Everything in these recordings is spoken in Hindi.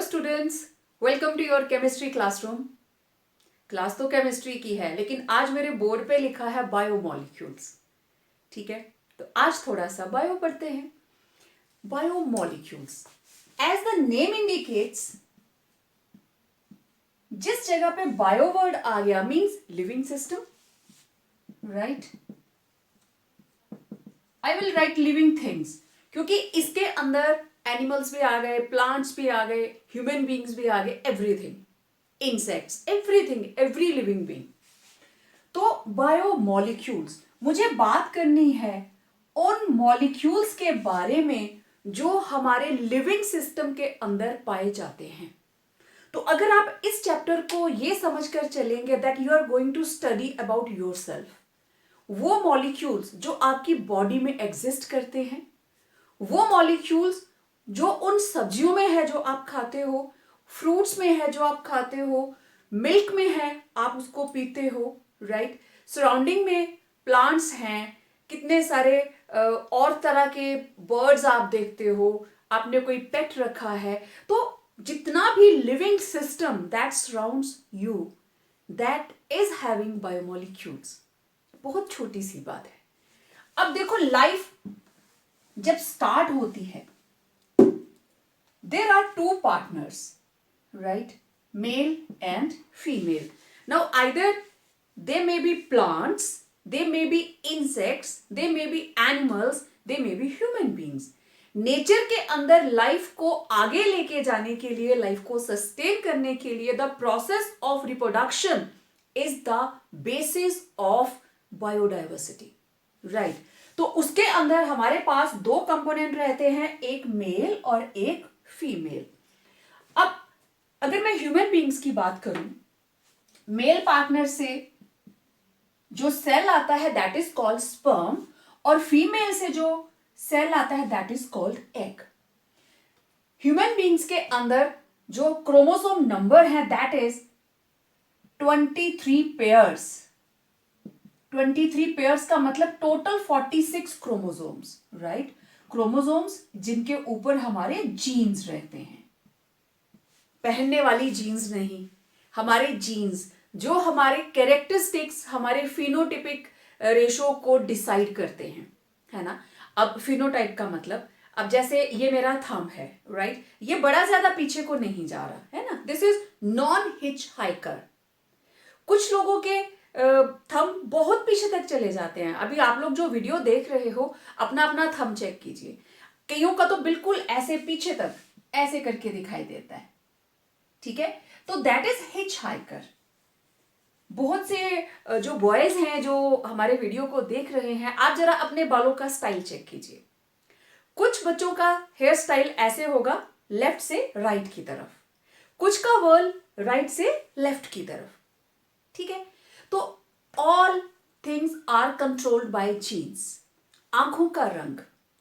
Students, welcome to your chemistry classroom. Class तो केमिस्ट्री की है, लेकिन आज मेरे बोर्ड पे लिखा है बायोमॉलिक्यूल्स। ठीक है, तो आज थोड़ा सा बायो पढ़ते हैं। Biomolecules, as the name indicates, जिस जगह पे बायो वर्ड आ गया means living system, right. I will write living things, क्योंकि इसके अंदर एनिमल्स भी आ गए, प्लांट्स भी आ गए, ह्यूमन बींग्स भी आ गए, everything, insects, everything, every living being. तो बायोमॉलिक्यूल्स, मुझे बात करनी है उन मॉलिक्यूल्स के बारे में जो हमारे लिविंग सिस्टम के अंदर पाए जाते हैं। तो अगर आप इस चैप्टर को ये समझकर चलेंगे that you are going to study about yourself, वो मॉलिक्यूल्स जो आपकी बॉडी में एग्जिस्ट करते हैं, वो मॉलिक्यूल्स जो उन सब्जियों में है जो आप खाते हो, फ्रूट्स में है जो आप खाते हो, मिल्क में है आप उसको पीते हो, राइट। सराउंडिंग में प्लांट्स हैं, कितने सारे और तरह के बर्ड्स आप देखते हो, आपने कोई पेट रखा है। तो जितना भी living system that surrounds you, that is having biomolecules. बहुत छोटी सी बात है। अब देखो, लाइफ जब स्टार्ट होती है, there are two partners, right? Male and female. Now either they may be plants, they may be insects, they may be animals, they may be human beings. Nature के अंदर लाइफ को आगे लेके जाने के लिए, लाइफ को सस्टेन करने के लिए, the process of reproduction is the basis of biodiversity, right. तो उसके अंदर हमारे पास दो कंपोनेंट रहते हैं, एक मेल और एक फीमेल। अब अगर मैं ह्यूमन बींग्स की बात करूं, मेल पार्टनर से जो सेल आता है दैट इज कॉल्ड स्पर्म, और फीमेल से जो सेल आता है that is called egg. Human beings के अंदर जो क्रोमोसोम नंबर है दैट इज 23 पेयर्स। 23 पेयर्स का मतलब टोटल 46 क्रोमोसोम्स, राइट। क्रोमोसोम्स जिनके ऊपर हमारे जीन्स रहते हैं, पहनने वाली जीन्स नहीं, हमारे जीन्स जो हमारे कैरेक्टरिस्टिक्स, हमारे फिनोटाइपिक रेशो को डिसाइड करते हैं, है ना। अब फिनोटाइप का मतलब, अब जैसे ये मेरा थंब है, राइट, ये बड़ा ज्यादा पीछे को नहीं जा रहा है ना, this is non hitch hiker. कुछ लोगों के थंब बहुत पीछे तक चले जाते हैं। अभी आप लोग जो वीडियो देख रहे हो, अपना अपना थंब चेक कीजिए, कईयों का तो बिल्कुल ऐसे पीछे तक ऐसे करके दिखाई देता है, ठीक है। तो दैट इज हिच हाइकर। बहुत से जो बॉयज हैं जो हमारे वीडियो को देख रहे हैं, आप जरा अपने बालों का स्टाइल चेक कीजिए। कुछ बच्चों का हेयर स्टाइल ऐसे होगा लेफ्ट से राइट की तरफ, कुछ का वर्ल राइट से लेफ्ट की तरफ, ठीक है। तो all things are controlled by genes. आंखों का रंग,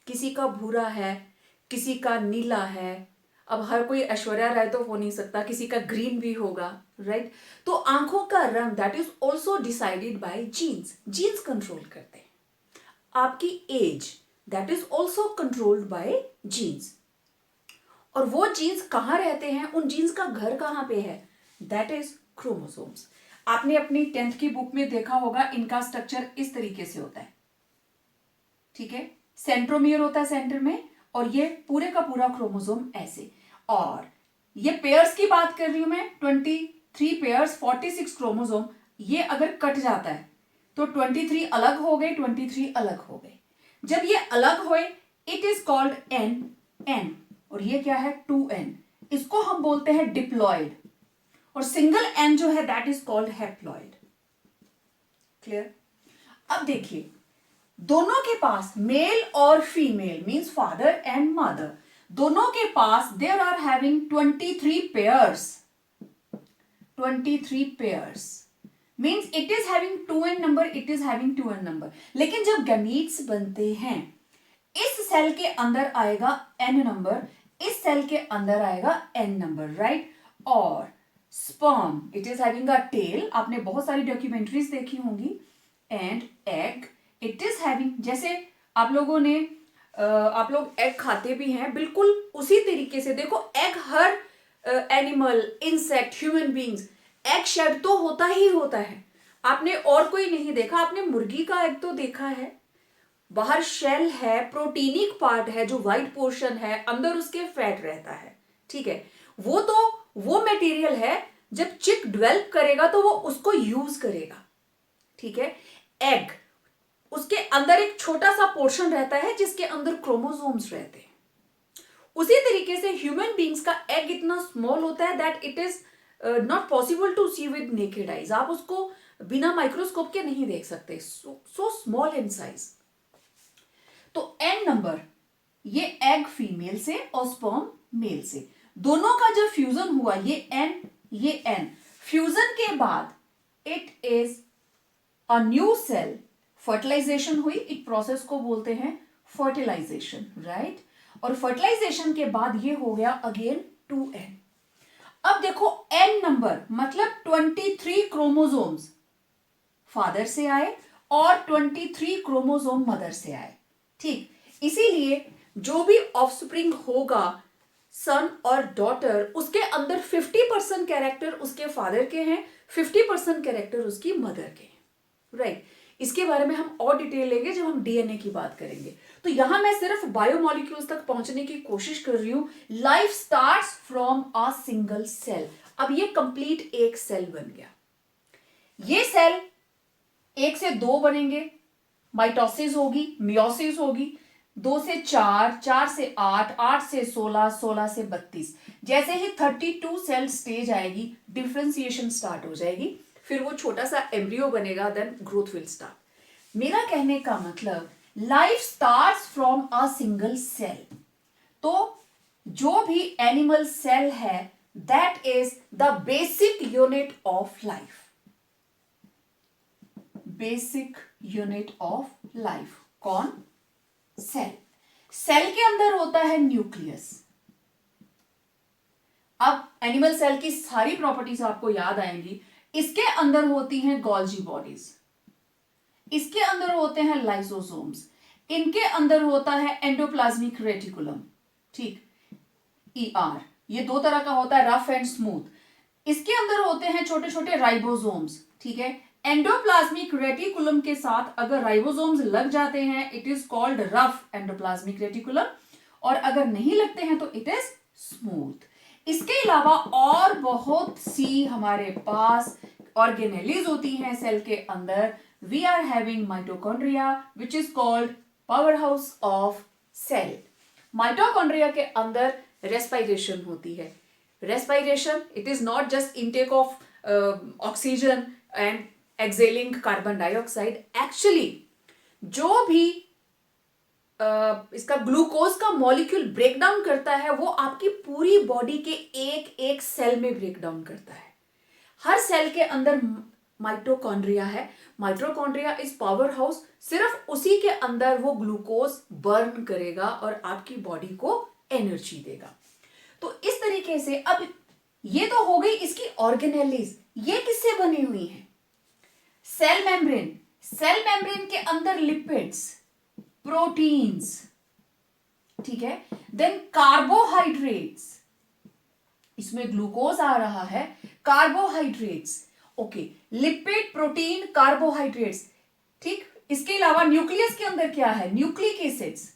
किसी का भूरा है, किसी का नीला है। अब हर कोई ऐश्वर्या राय तो हो नहीं सकता, किसी का ग्रीन भी होगा, राइट। तो आंखों का रंग that is also decided by genes, genes control करते हैं। आपकी age that is also controlled by genes, और वो जीन्स कहां रहते हैं, उन जीन्स का घर कहां पे है, दैट इज क्रोमोसोम्स। आपने अपनी 10th की बुक में देखा होगा, इनका स्ट्रक्चर इस तरीके से होता है, ठीक है। सेंट्रोमियर होता है सेंटर में, और ये पूरे का पूरा क्रोमोसोम ऐसे। और ये पेयर्स की बात कर रही हूं मैं, 23 पेयर्स, 46 क्रोमोसोम। ये अगर कट जाता है तो 23 अलग हो गए, 23 अलग हो गए। जब ये अलग हुए इट इज कॉल्ड एन, और ये क्या है 2n। इसको हम बोलते हैं डिप्लॉयड, और सिंगल एन जो है that is called haploid. Clear. अब देखिए, दोनों के पास, मेल और female means father and mother, दोनों के पास there are having 23 pairs. 23 pairs means it is having 2n number, it is having 2n number. लेकिन जब गैमीट्स बनते हैं, इस सेल के अंदर आएगा n नंबर, इस सेल के अंदर आएगा n नंबर, राइट। और sperm it is having a tail, आपने बहुत सारी डॉक्यूमेंट्रीज देखी होंगी। And egg it is having, जैसे आप लोगों ने आप लोग एग खाते भी हैं, बिल्कुल उसी तरीके से देखो, एग हर animal, insect, human beings, egg shed तो होता ही होता है। आपने और कोई नहीं देखा, आपने मुर्गी का एग तो देखा है, बाहर शेल है, प्रोटीनिक पार्ट है जो व्हाइट पोर्शन है, अंदर उसके फैट रहता है, ठीक है। वो तो वो मटेरियल है, जब चिक डेवलप करेगा तो वो उसको यूज करेगा, ठीक है। एग, उसके अंदर एक छोटा सा पोर्शन रहता है जिसके अंदर क्रोमोसोम्स रहते हैं। उसी तरीके से ह्यूमन बींग्स का एग इतना स्मॉल होता है that it is not possible to see with naked eyes. आप उसको बिना माइक्रोस्कोप के नहीं देख सकते, सो स्मॉल इन साइज। तो एन नंबर, ये एग फीमेल से और स्पर्म मेल से, दोनों का जब फ्यूजन हुआ, ये एन ये एन, फ्यूजन के बाद it is a new cell, fertilisation हुई, इस प्रोसेस को बोलते हैं फर्टिलाइजेशन, राइट। और फर्टिलाइजेशन के बाद ये हो गया अगेन 2n। अब देखो n नंबर मतलब 23 क्रोमोसोम्स फादर से आए और 23 क्रोमोसोम मदर से आए, ठीक। इसीलिए जो भी ऑफस्प्रिंग होगा, सन और डॉटर, उसके अंदर 50% कैरेक्टर उसके फादर के हैं, 50% कैरेक्टर उसकी मदर के हैं, राइट। इसके बारे में हम और डिटेल लेंगे जब हम डीएनए की बात करेंगे। तो यहां मैं सिर्फ बायोमोलिक्यूल्स तक पहुंचने की कोशिश कर रही हूं। Life starts from a single cell. अब ये कंप्लीट एक सेल बन गया। ये सेल 1 से 2 बनेंगे, माइटोसिस होगी, मियोसिस होगी, 2 से 4, 4 से 8, 8 से 16, 16 से 32। जैसे ही 32 सेल स्टेज आएगी, डिफरेंशिएशन स्टार्ट हो जाएगी, फिर वो छोटा सा एम्ब्रियो बनेगा, देन ग्रोथ विल स्टार्ट। मेरा कहने का मतलब life starts from a single cell. तो जो भी एनिमल सेल है that is the basic unit of life, basic unit of life. कौन? सेल। सेल के अंदर होता है न्यूक्लियस। अब एनिमल सेल की सारी प्रॉपर्टीज आपको याद आएंगी। इसके अंदर होती हैं गोल्जी बॉडीज, इसके अंदर होते हैं लाइसोसोम्स, इनके अंदर होता है एंडोप्लाज्मिक रेटिकुलम, ठीक, ईआर, ये 2 तरह का होता है, रफ एंड स्मूथ। इसके अंदर होते हैं छोटे छोटे राइबोसोम्स, ठीक है। एंडोप्लाज्मिक रेटिकुलम के साथ अगर राइबोसोम्स लग जाते हैं it is called rough endoplasmic reticulum, और अगर नहीं लगते हैं तो इट इज स्मूथ। इसके अलावा और बहुत सी हमारे पास ऑर्गेनेलीज होती हैं सेल के अंदर। We are having mitochondria which is called powerhouse of cell. Mitochondria के अंदर रेस्पिरेशन होती है। Respiration it is not just intake of oxygen and exhaling carbon dioxide. Actually जो भी इसका ग्लूकोज का मॉलिक्यूल ब्रेक डाउन करता है वो आपकी पूरी बॉडी के एक एक सेल में ब्रेक डाउन करता है। हर सेल के अंदर माइटोकॉन्ड्रिया है। माइटोकॉन्ड्रिया इज पावर हाउस, सिर्फ उसी के अंदर वो ग्लूकोज बर्न करेगा और आपकी बॉडी को एनर्जी देगा। तो इस तरीके से अब ये तो हो गई इसकी ऑर्गेनेलीज। ये किससे बनी हुई है? Cell membrane. सेल मेम्ब्रेन के अंदर लिपिड्स, प्रोटीन्स, ठीक है, देन कार्बोहाइड्रेट्स, इसमें ग्लूकोज आ रहा है, carbohydrates, okay, lipid, protein, carbohydrates, ठीक। इसके अलावा न्यूक्लियस के अंदर क्या है? न्यूक्लिक एसिड्स,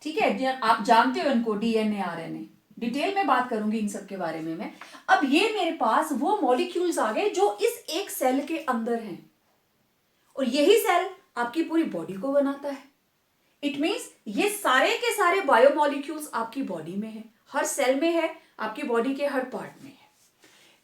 ठीक है, आप जानते हो इनको, डीएनए, आरएनए, डिटेल में बात करूंगी इन सब के बारे में मैं। अब ये मेरे पास वो मॉलिक्यूल्स आ गए जो इस एक सेल के अंदर हैं, और यही सेल आपकी पूरी बॉडी को बनाता है। इट मींस ये सारे के सारे बायोमॉलिक्यूल्स आपकी बॉडी में है, हर सेल में है, आपकी बॉडी के हर पार्ट में है।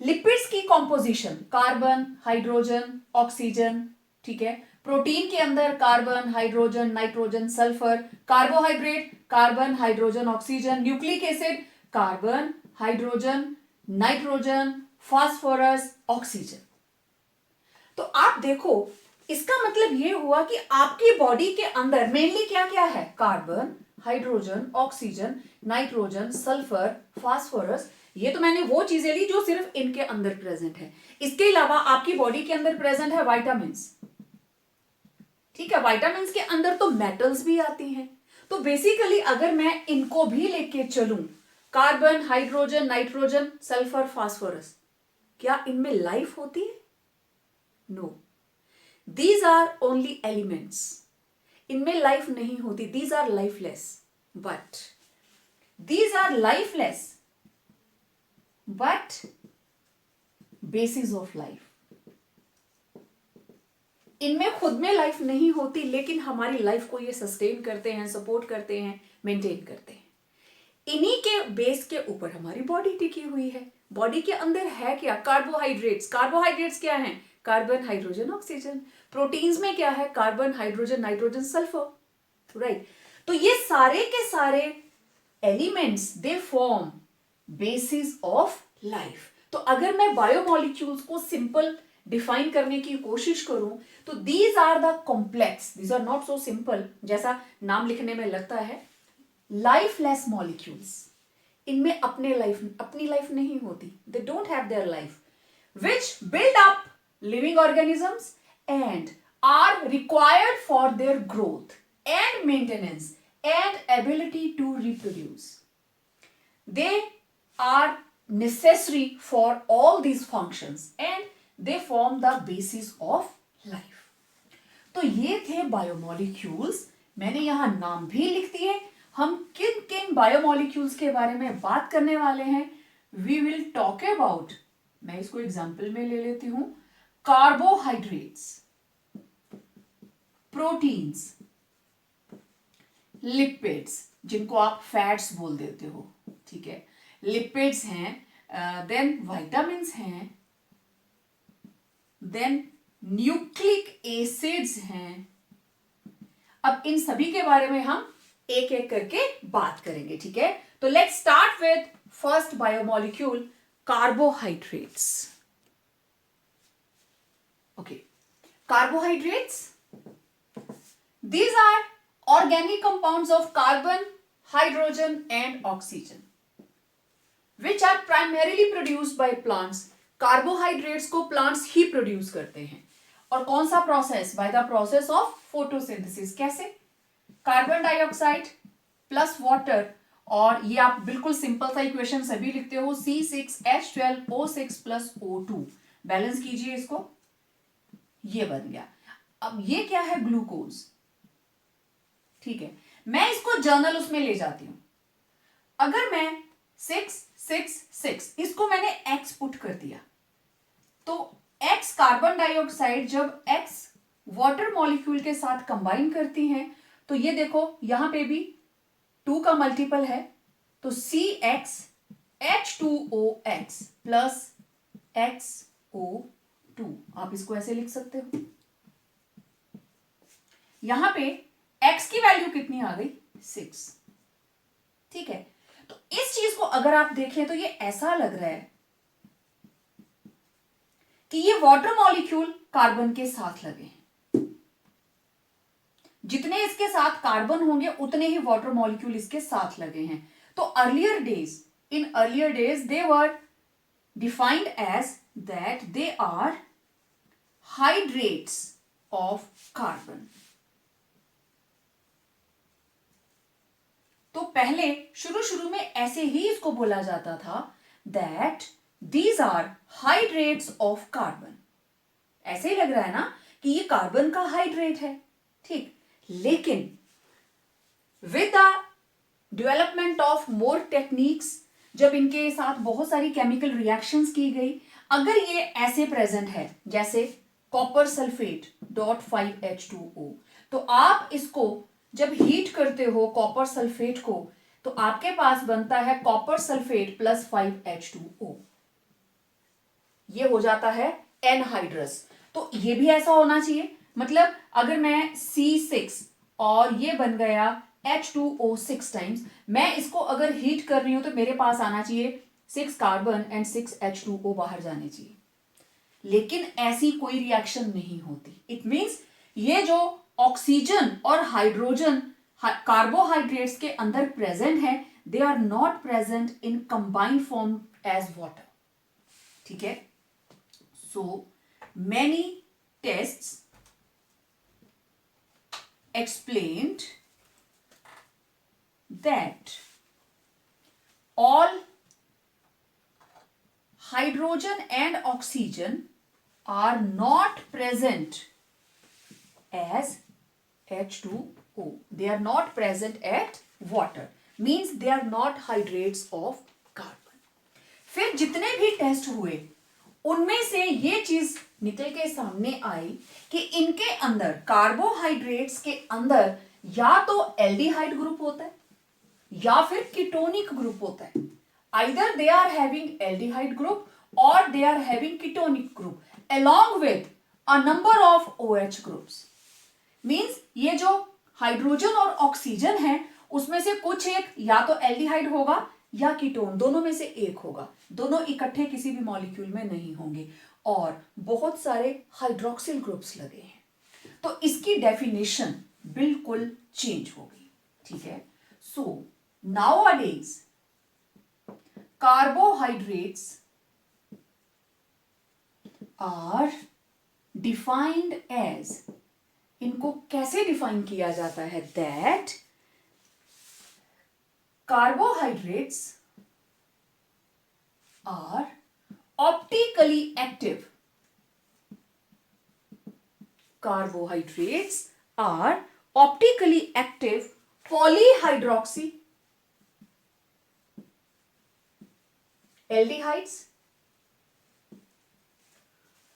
लिपिड्स की कॉम्पोजिशन, कार्बन, हाइड्रोजन, ऑक्सीजन, ठीक है। प्रोटीन के अंदर carbon, hydrogen, nitrogen, sulphur. Carbohydrate, carbon, hydrogen, oxygen. Nucleic acid, carbon, hydrogen, nitrogen, phosphorus, oxygen. तो आप देखो, इसका मतलब यह हुआ कि आपकी बॉडी के अंदर मेनली क्या क्या है? Carbon, hydrogen, oxygen, nitrogen, sulphur, phosphorus. ये तो मैंने वो चीजें ली जो सिर्फ इनके अंदर प्रेजेंट है। इसके अलावा आपकी बॉडी के अंदर प्रेजेंट है विटामिन्स, ठीक है। विटामिन्स के अंदर तो मेटल्स भी आती हैं। तो बेसिकली अगर मैं इनको भी लेके चलूं carbon, hydrogen, nitrogen, sulphur, phosphorus, क्या इनमें लाइफ होती है? No, these are only elements. इनमें लाइफ नहीं होती. These are lifeless. But these are lifeless but basis of life. इनमें खुद में लाइफ नहीं होती, लेकिन हमारी लाइफ को ये सस्टेन करते हैं, सपोर्ट करते हैं, मेंटेन करते हैं. इन्हीं के बेस के ऊपर हमारी बॉडी टिकी हुई है. बॉडी के अंदर है क्या? कार्बोहाइड्रेट्स. कार्बोहाइड्रेट्स क्या हैं? Carbon, hydrogen, oxygen. प्रोटीन्स में क्या है? Carbon, hydrogen, nitrogen, sulphur. Right. तो ये सारे के सारे elements they form basis of life. तो अगर मैं बायोमोलिक्यूल्स को सिंपल डिफाइन करने की कोशिश करूं तो these are the complex, these are not so simple जैसा नाम लिखने में लगता है. Lifeless molecules. इनमें अपनी लाइफ नहीं होती. They don't have their life, which build up living organisms and are required for their growth and maintenance and ability to reproduce. They are necessary for all these functions and they form the basis of life. तो ये थे बायोमोलिक्यूल्स. मैंने यहां नाम भी लिख दिए. हम किन किन बायोमोलिक्यूल्स के बारे में बात करने वाले हैं? वी विल टॉक अबाउट, मैं इसको एग्जाम्पल में ले लेती हूं, कार्बोहाइड्रेट्स, प्रोटीन्स, लिपिड्स जिनको आप फैट्स बोल देते हो, ठीक है, लिपिड्स हैं, देन विटामिन्स हैं, देन न्यूक्लिक एसिड्स हैं. अब इन सभी के बारे में हम एक एक करके बात करेंगे, ठीक है. तो let's start with first biomolecule, carbohydrates. Okay, carbohydrates, these are organic compounds of carbon, hydrogen and oxygen which are primarily produced by plants. Carbohydrates को प्लांट्स ही प्रोड्यूस करते हैं. और कौन सा process? By the process of photosynthesis. कैसे? कार्बन डाइऑक्साइड प्लस वाटर, और ये आप बिल्कुल सिंपल सा इक्वेशन सभी लिखते हो, C6H12O6 प्लस O2. बैलेंस कीजिए इसको, ये बन गया. अब ये क्या है? ग्लूकोज. ठीक है, मैं इसको जर्नल उसमें ले जाती हूं. अगर मैं 666 इसको मैंने X पुट कर दिया, तो X कार्बन डाइऑक्साइड जब X वाटर मॉलिक्यूल के साथ कंबाइन करती हैं, तो ये देखो यहां पे भी 2 का मल्टीपल है, तो CXH2OX प्लस XO2. आप इसको ऐसे लिख सकते हो. यहां पे X की वैल्यू कितनी आ गई? 6. ठीक है, तो इस चीज को अगर आप देखें तो ये ऐसा लग रहा है कि ये वाटर मॉलिक्यूल कार्बन के साथ लगे हैं. जितने इसके साथ कार्बन होंगे उतने ही वाटर मॉलिक्यूल इसके साथ लगे हैं. तो in earlier days they were defined as that they are hydrates of carbon. तो पहले शुरू में ऐसे ही इसको बोला जाता था that these are hydrates of carbon. ऐसे ही लग रहा है ना कि ये कार्बन का हाइड्रेट है, ठीक. लेकिन with the development of more techniques, जब इनके साथ बहुत सारी केमिकल रिएक्शंस की गई, अगर ये ऐसे प्रेजेंट है जैसे कॉपर सल्फेट .5H2O, तो आप इसको जब हीट करते हो कॉपर सल्फेट को, तो आपके पास बनता है कॉपर सल्फेट प्लस 5H2O. ये हो जाता है एनहाइड्रस. तो ये भी ऐसा होना चाहिए. मतलब अगर मैं C6 और ये बन गया H2O6 टाइम्स, मैं इसको अगर हीट कर रही हूं तो मेरे पास आना चाहिए 6 कार्बन एंड 6 H2O बाहर जाने चाहिए. लेकिन ऐसी कोई रिएक्शन नहीं होती. इट मीन्स ये जो ऑक्सीजन और हाइड्रोजन कार्बोहाइड्रेट्स के अंदर प्रेजेंट है, they are not present in combined form as water. ठीक है, so many tests explained that all hydrogen and oxygen are not present as H2O. They are not present at water. Means they are not hydrates of carbon. फिर जितने भी टेस्ट हुए उनमें से ये चीज निकल के सामने आई कि इनके अंदर कार्बोहाइड्रेट्स के अंदर या तो एल्डिहाइड ग्रुप होता है या फिर कीटोनिक ग्रुप होता है. Either they are having aldehyde group और they are having ketonic group along with a number of OH groups. Means ये जो हाइड्रोजन और ऑक्सीजन है उसमें से कुछ एक या तो एल्डिहाइड होगा या कीटोन, दोनों में से एक होगा. दोनों इकट्ठे किसी भी मॉलिक्यूल में नहीं होंगे और बहुत सारे हाइड्रोक्सिल ग्रुप्स लगे हैं. तो इसकी डेफिनेशन बिल्कुल चेंज हो गई. ठीक है. So nowadays carbohydrates are defined as, इनको कैसे डिफाइन किया जाता है, that carbohydrates are optically active. Carbohydrates are optically active polyhydroxy aldehydes,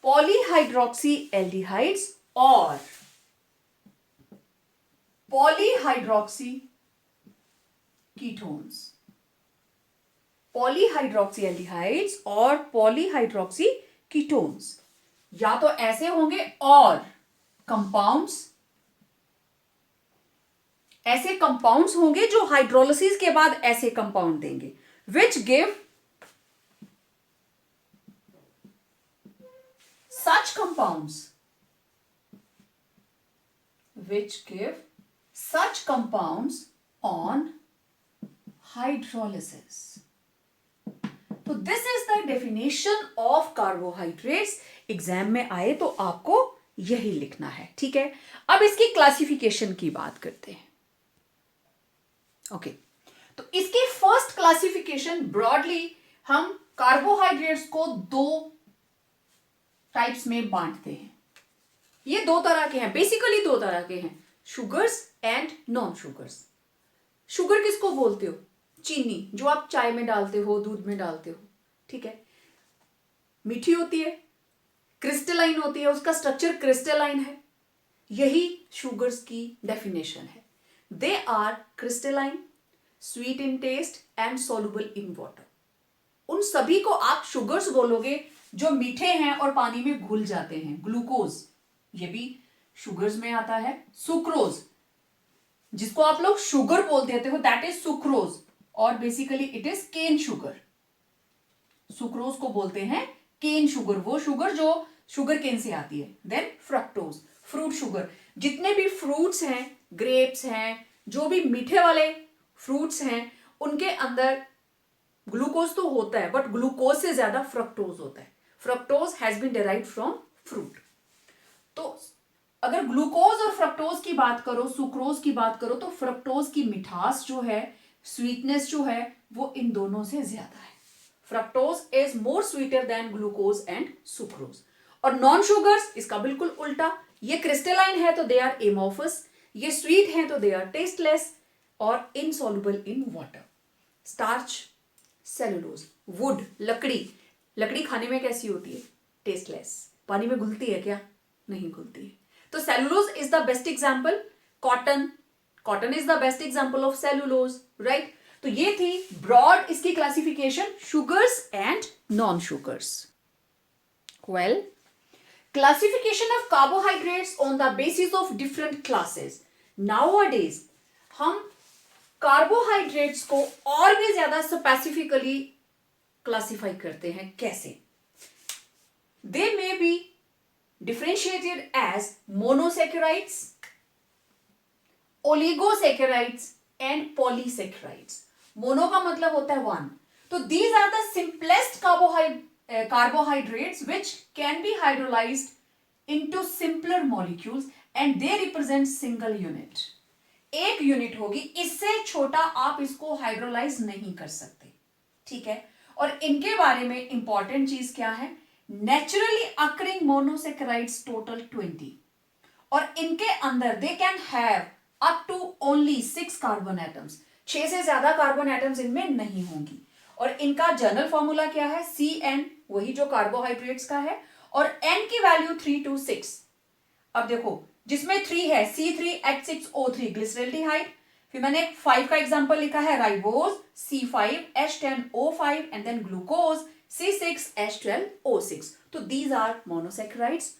polyhydroxy aldehydes और पॉलीहाइड्रोक्सी कीटोन्स. पॉलीहाइड्रोक्सी एल्डिहाइड्स और पॉलीहाइड्रोक्सी कीटोन्स या तो ऐसे होंगे और कंपाउंड्स, ऐसे कंपाउंड्स होंगे जो हाइड्रोलिसिस के बाद ऐसे कंपाउंड देंगे which give such compounds which give such compounds on hydrolysis. तो this is the definition of carbohydrates. Exam में आए तो आपको यही लिखना है. ठीक है. अब इसकी क्लासिफिकेशन की बात करते हैं. ओके. तो इसकी फर्स्ट क्लासिफिकेशन ब्रॉडली हम कार्बोहाइड्रेट्स को दो टाइप्स में बांटते हैं. ये दो तरह के हैं, बेसिकली दो तरह के हैं, sugars and non sugars. Sugar किसको बोलते हो? चीनी, जो आप चाय में डालते हो, दूध में डालते हो. ठीक है. मीठी होती है, क्रिस्टलाइन होती है, उसका स्ट्रक्चर क्रिस्टलाइन है. यही शुगर्स की डेफिनेशन है. They are crystalline, sweet in taste and soluble in water. उन सभी को आप शुगर्स बोलोगे जो मीठे हैं और पानी में घुल जाते हैं. ग्लूकोज ये भी शुगर्स में आता है. सुक्रोज जिसको आप लोग शुगर बोल देते हो, दैट इज सुक्रोज और basically it is cane sugar. Sucrose को बोलते हैं केन शुगर, वो शुगर जो शुगर केन से आती है. Then fructose fruit sugar. जितने भी फ्रूट्स हैं, ग्रेप्स हैं, जो भी मीठे वाले फ्रूट्स हैं, उनके अंदर ग्लूकोज तो होता है बट ग्लूकोज से ज्यादा फ्रक्टोज होता है. Fructose has been derived from fruit. तो अगर ग्लूकोज और फ्रक्टोज की बात करो, सुक्रोज की बात करो, तो फ्रक्टोज की मिठास जो है, स्वीटनेस जो है, वो इन दोनों से ज्यादा है. Fructose is more sweeter than glucose and sucrose. और नॉन शुगर्स इसका बिल्कुल उल्टा. ये क्रिस्टलाइन है तो दे आर एमोफस, ये स्वीट है तो दे आर टेस्टलेस और insoluble in water. Starch, cellulose, would लकड़ी. लकड़ी खाने में कैसी होती है? टेस्टलेस. पानी में घुलती है क्या? नहीं घुलती है. तो cellulose is the best example. Cotton is the best example of cellulose, right. तो ये थी ब्रॉड इसकी classification, sugars and non sugars. Well, classification of carbohydrates on the basis of different classes. Nowadays हम कार्बोहाइड्रेट्स को और भी ज्यादा स्पेसिफिकली क्लासिफाई करते हैं. कैसे? They may be differentiated as monosaccharides, oligosaccharides and polysaccharides. Mono का मतलब होता है वन. तो these are the simplest carbohydrates which can be hydrolyzed into simpler molecules and they represent single unit. एक यूनिट होगी, इससे छोटा आप इसको हाइड्रोलाइज नहीं कर सकते. ठीक है। और इनके बारे में इंपॉर्टेंट चीज क्या है, नेचुरली अकरिंग मोनोसेक्राइड्स टोटल 20 और इनके अंदर they can have up to only 6 carbon atoms, 6 से ज्यादा कार्बन एटम्स इनमें नहीं होंगी। और इनका जनरल फॉर्मूला क्या है, CN, वही जो कार्बोहाइड्रेट्स का है, और N की वैल्यू 3 to 6। अब देखो जिसमें 3 है C3H6O3 ग्लिसरल्डिहाइड, फिर मैंने 5 का एग्जांपल लिखा है ribose C5H10O5 and then glucose C6H12O6। तो दीज आर मोनोसेक्राइड्स।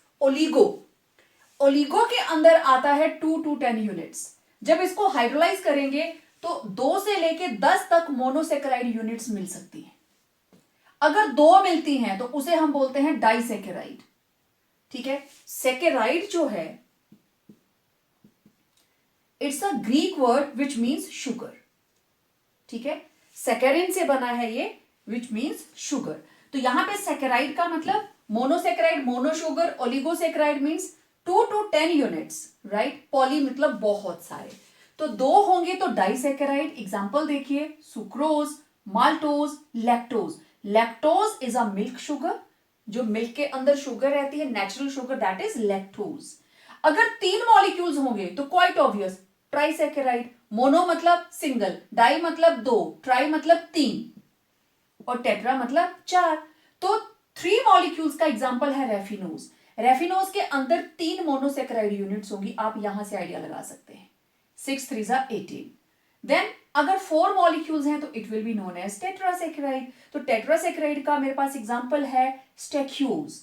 ओलिगो के अंदर आता है 2 to 10 यूनिट्स। जब इसको हाइड्रोलाइज करेंगे तो 2 से लेके 10 तक मोनोसेक्राइड यूनिट्स मिल सकती हैं। अगर 2 मिलती हैं तो उसे हम बोलते हैं डाइसेकेराइड। ठीक है, सेकेराइड जो है it's a Greek word which means sugar. ठीक है, सेकेरिन से बना है ये, विच मीन्स शुगर। तो यहां पे सेकेराइड का मतलब monosaccharide, monosugar, oligosaccharide means 2 to 10 units, right. Poly मतलब बहुत सारे, तो 2 होंगे तो डाइसेकेराइड। एग्जांपल देखिए, sucrose, maltose, lactose. Lactose is a milk sugar, जो मिल्क के अंदर शुगर रहती है, natural sugar, that is lactose. अगर 3 मॉलिक्यूल्स होंगे तो क्वाइट ऑब्वियस, ट्राइसेकेराइड। मोनो मतलब सिंगल, डाई मतलब 2, ट्राई मतलब 3 और टेट्रा मतलब 4। तो 3 मॉलिक्यूल्स का एग्जांपल है रेफिनोज। रेफिनोज के अंदर 3 मोनोसेक्राइड यूनिट्स होंगी, आप यहां से आइडिया लगा सकते हैं, 6 3 18। देन अगर 4 मॉलिक्यूल्स हैं तो it will be known as tetrasaccharide. तो टेट्रासेक्राइड का मेरे पास एग्जांपल है स्टेक्यूज,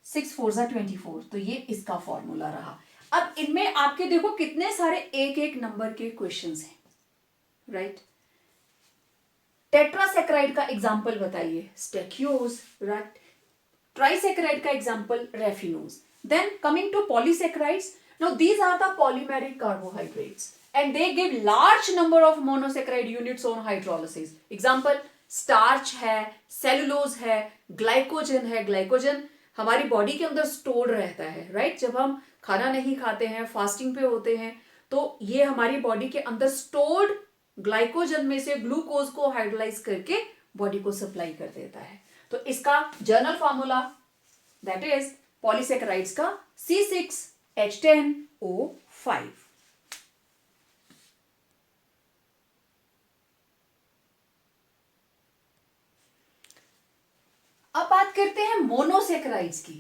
6 4 24। तो ये इसका फॉर्मूला रहा। अब इनमें आपके देखो कितने सारे एक एक नंबर के क्वेश्चंस हैं, राइट। टेट्रासेक्राइड का एग्जांपल बताइए, स्टेक्यूज, राइट। ट्राइसेक्राइड का example raffinose. Then coming to polysaccharides, now these are the polymeric carbohydrates and they give large number of monosaccharide units on hydrolysis. Example, starch है, cellulose है, glycogen है। glycogen हमारी बॉडी के अंदर स्टोर्ड रहता है, राइट। जब हम खाना नहीं खाते हैं, फास्टिंग पे होते हैं, तो ये हमारी बॉडी के अंदर स्टोर्ड ग्लाइकोजन में से ग्लूकोज को हाइड्रोलाइज करके बॉडी को सप्लाई कर देता है। तो इसका journal formula that is polysaccharides का C6H10O5। अब बात करते हैं मोनोसेक्राइड्स की।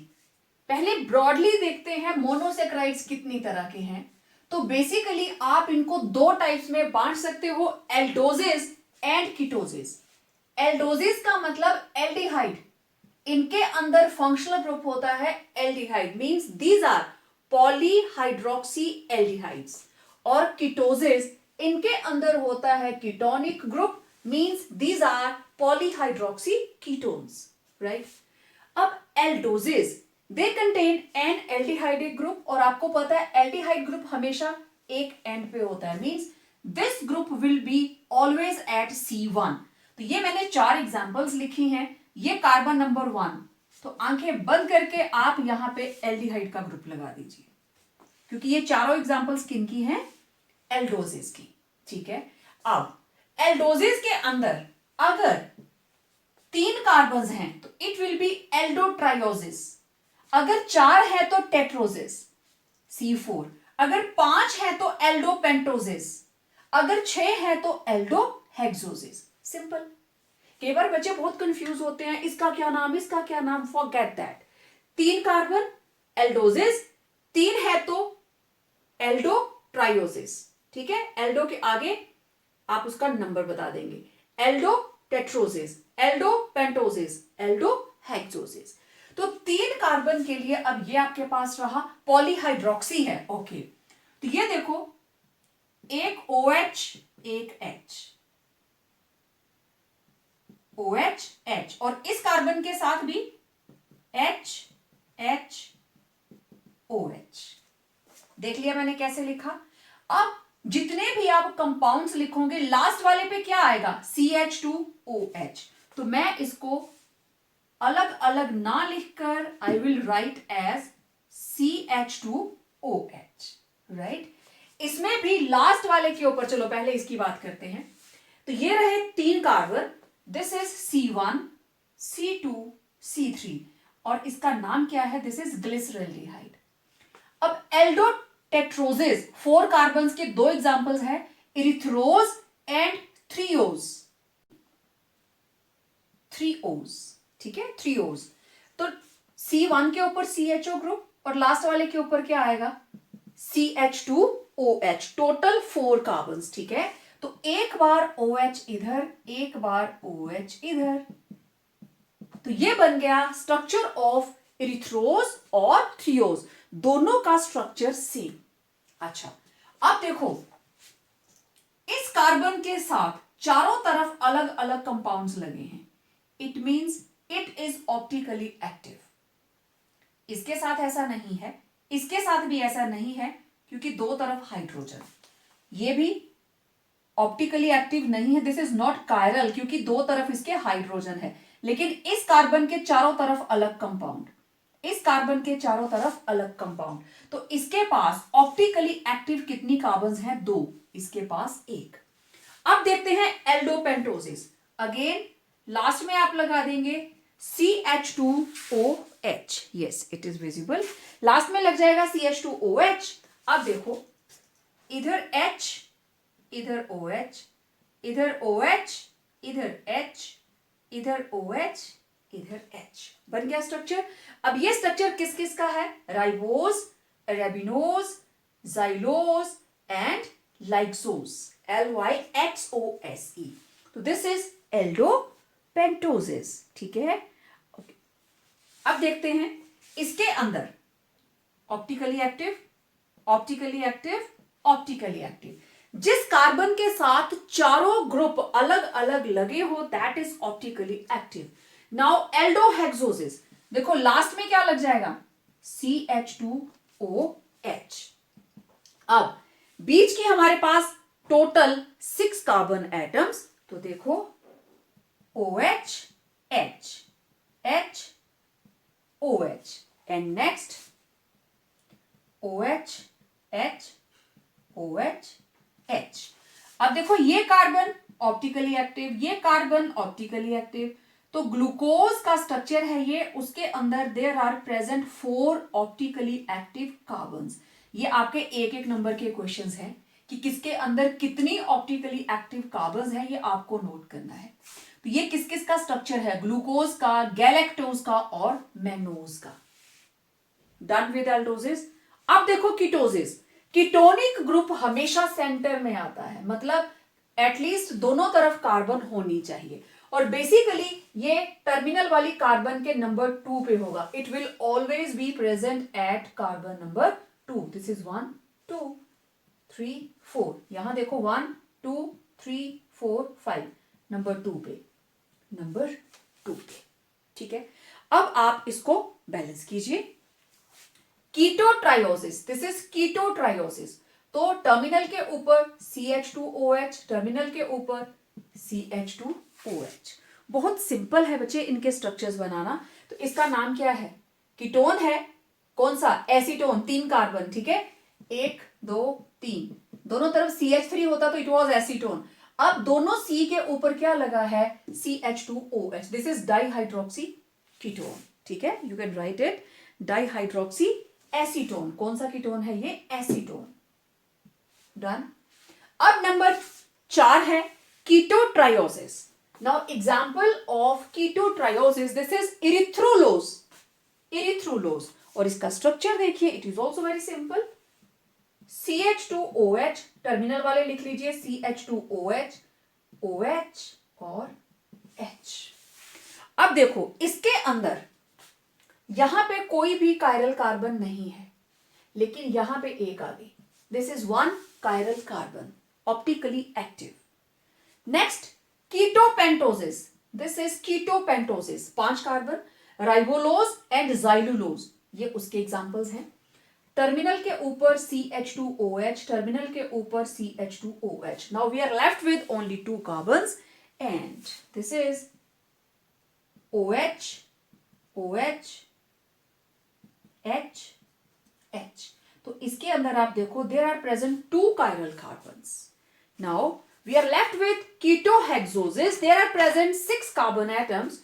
पहले ब्रॉडली देखते हैं मोनोसेक्राइड्स कितनी तरह के हैं। तो बेसिकली आप इनको 2 टाइप्स में बांट सकते हो, एल्डोजेस एंड कीटोजेस। एल्डोजेस का मतलब एल्डिहाइड, इनके अंदर फंक्शनल ग्रुप होता है aldehyde, means these are polyhydroxy aldehydes. और कीटोजेस, इनके अंदर होता है ketonic group, means these are polyhydroxy ketones, right. अब aldoses they contain an aldehydic group, और आपको पता है एल्डिहाइड ग्रुप हमेशा एक एंड पे होता है, means this group will be always at C1। तो ये मैंने 4 एग्जांपल्स लिखी हैं। ये कार्बन नंबर 1, तो आंखें बंद करके आप यहां पे एल्डिहाइड का ग्रुप लगा दीजिए, क्योंकि ये चारों एग्जांपल्स किनकी हैं, एल्डोजेस की। ठीक है, अब एल्डोजेस के अंदर अगर 3 कार्बन्स हैं तो इट विल बी एल्डोट्रायोजेस। अगर 4 है तो टेट्रोजेस C4। अगर 5 है तो एल्डोपेंटोजेस। अगर 6 है तो एल्डोहेक्सोजेस। सिंपल। कई बार बच्चे बहुत कंफ्यूज होते हैं, इसका क्या नाम, इसका क्या नाम, फॉरगेट दैट। 3 कार्बन एल्डोजेस, 3 है तो एल्डोट्रायोजेस। ठीक है, एल्डो के आगे आप उसका नंबर बता देंगे, एल्डोटेट्रोजेस, एल्डोपेंटोजेस, एल्डोहेक्सोजेस। तो 3 कार्बन के लिए अब ये आपके पास रहा पॉलीहाइड्रोक्सी है, ओके। तो ये देखो, एक OH, एक H, OH H, और इस कार्बन के साथ भी H H OH। देख लिया मैंने कैसे लिखा। अब जितने भी आप कंपाउंड्स लिखोगे लास्ट वाले पे क्या आएगा, CH2OH। तो मैं इसको अलग अलग ना लिखकर I will write as CH2OH, right. इसमें भी लास्ट वाले के ऊपर, चलो पहले इसकी बात करते हैं। तो ये रहे 3 carbon, this is C1, C2, C3 और इसका नाम क्या है? This is glyceraldehyde. अब एल्डोटेट्रोजेज 4 कार्बन्स के 2 एग्जांपल्स हैं, इरिथ्रोज एंड थ्रियोज। ठीक है, थ्रियोज। तो C1 के ऊपर CHO ग्रुप और लास्ट वाले के ऊपर क्या आएगा? CH2OH, total 4 carbons. ठीक है, तो एक बार OH इधर, एक बार OH इधर, तो ये बन गया स्ट्रक्चर ऑफ इरिथ्रोज और थ्रियोज, दोनों का स्ट्रक्चर सेम। अच्छा, अब देखो इस कार्बन के साथ चारों तरफ अलग अलग कंपाउंड्स लगे हैं, it means it is optically active. इसके साथ ऐसा नहीं है, इसके साथ भी ऐसा नहीं है, क्योंकि दो तरफ हाइड्रोजन। ये भी ऑप्टिकली एक्टिव नहीं है, दिस इज नॉट कायरल, क्योंकि दो तरफ इसके हाइड्रोजन है। लेकिन इस कार्बन के चारों तरफ अलग कंपाउंड, इस कार्बन के चारों तरफ अलग कंपाउंड, तो इसके पास ऑप्टिकली एक्टिव कितनी कार्बन्स हैं? 2, इसके पास 1। अब देखते हैं एल्डोपेंटोसिस। अगेन लास्ट में आप लगा देंगे CH2OH, yes it is visible, last में लग जाएगा CH2OH। अब देखो इधर H, इधर OH, इधर OH, इधर H, इधर OH, इधर H, बन गया स्ट्रक्चर। अब ये स्ट्रक्चर किस किस का है? Ribose, arabinose, xylose and lyxose, LYXOSE। तो दिस इज एल्डोपेंटोसिस। ठीक है, अब देखते हैं इसके अंदर optically active, optically active, optically active. जिस कार्बन के साथ चारों ग्रुप अलग अलग लगे हो that is optically active. Now aldohexoses, देखो लास्ट में क्या लग जाएगा? CH2OH। अब बीच की हमारे पास टोटल 6 कार्बन एटम्स, तो देखो OH, H, H, OH and next OH, H, OH, H। अब देखो ये कार्बन ऑप्टिकली एक्टिव, ये कार्बन ऑप्टिकली एक्टिव, तो ग्लूकोज का स्ट्रक्चर है ये, उसके अंदर there are present 4 optically active carbons. ये आपके एक एक नंबर के क्वेश्चंस हैं कि किसके अंदर कितनी ऑप्टिकली एक्टिव कार्बन्स है, ये आपको नोट करना है। तो ये किस किस का स्ट्रक्चर है? ग्लूकोज का, गैलेक्टोज का और मैनोज का। Done with aldoses. अब देखो कीटोसिस, कीटोनिक ग्रुप हमेशा सेंटर में आता है, मतलब एटलीस्ट दोनों तरफ कार्बन होनी चाहिए, और बेसिकली ये टर्मिनल वाली कार्बन के नंबर 2 पे होगा। It will always be present at carbon number 2। This is 1 2 3 4, यहां देखो 1 2 3 4 5, नंबर 2 पे, नंबर 2 पे। ठीक है, अब आप इसको बैलेंस कीजिए। कीटोट्रायोसिस, दिस इज कीटोट्रायोसिस, तो टर्मिनल के ऊपर CH2OH, टर्मिनल के ऊपर CH2OH। बहुत सिंपल है बच्चे इनके स्ट्रक्चर्स बनाना। तो इसका नाम क्या है? कीटोन है, कौन सा? Acetone, 3 carbon. ठीक है, 1 2 3, दोनों तरफ CH3 होता तो इट वॉज एसीटोन। अब दोनों C के ऊपर क्या लगा है? CH2OH, this is dihydroxy ketone. ठीक है, you can write it, dihydroxy acetone. कौन सा कीटोन है ये? एसीटोन। डन। अब नंबर 4 है ketotrioses. Now example of ketotrioses, this is erythrulose, erythrulose, और इसका स्ट्रक्चर देखिए, it is also very simple. CH2OH, terminal वाले लिख लीजिए CH2OH, OH और H। अब देखो इसके अंदर यहां पे कोई भी कायरल कार्बन नहीं है, लेकिन यहां पे एक आ गई, this is 1 chiral carbon, optically active. Next ketopentoses, this is ketopentoses, 5 carbon, ribulose and xylulose, ये उसके एग्जांपल्स हैं। टर्मिनल के ऊपर CH2OH, टर्मिनल के ऊपर CH2OH। Now we are left with only 2 carbons and this is OH, OH, H, H। तो इसके अंदर आप देखो there are present 2 chiral carbons. Now we are left with ketohexoses, there are present 6 carbon atoms.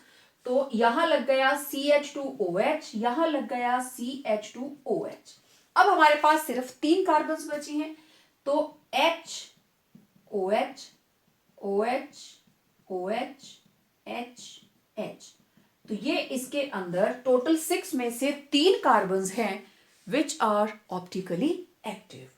तो यहां लग गया CH2OH, यहां लग गया CH2OH। अब हमारे पास सिर्फ 3 कार्बन बची हैं, तो H OH OH OH H H। तो ये इसके अंदर टोटल 6 में से 3 कार्बन हैं विच आर ऑप्टिकली एक्टिव।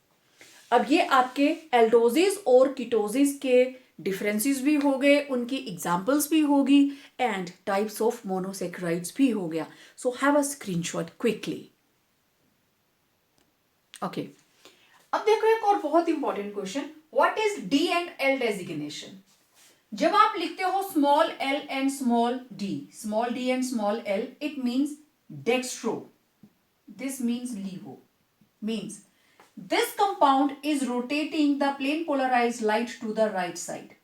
अब ये आपके एल्डोजिस और कीटोजिस के डिफरेंसेस भी हो गए, उनकी एग्जांपल्स भी होगी, एंड टाइप्स ऑफ मोनोसेक्राइड्स भी हो गया। So have a screenshot quickly. Okay, अब देखो एक और बहुत important question, what is D and L designation? जब आप लिखते हो small L and small D and small L, it means dextro, this means levo, means this compound is rotating the plane polarized light to the right side,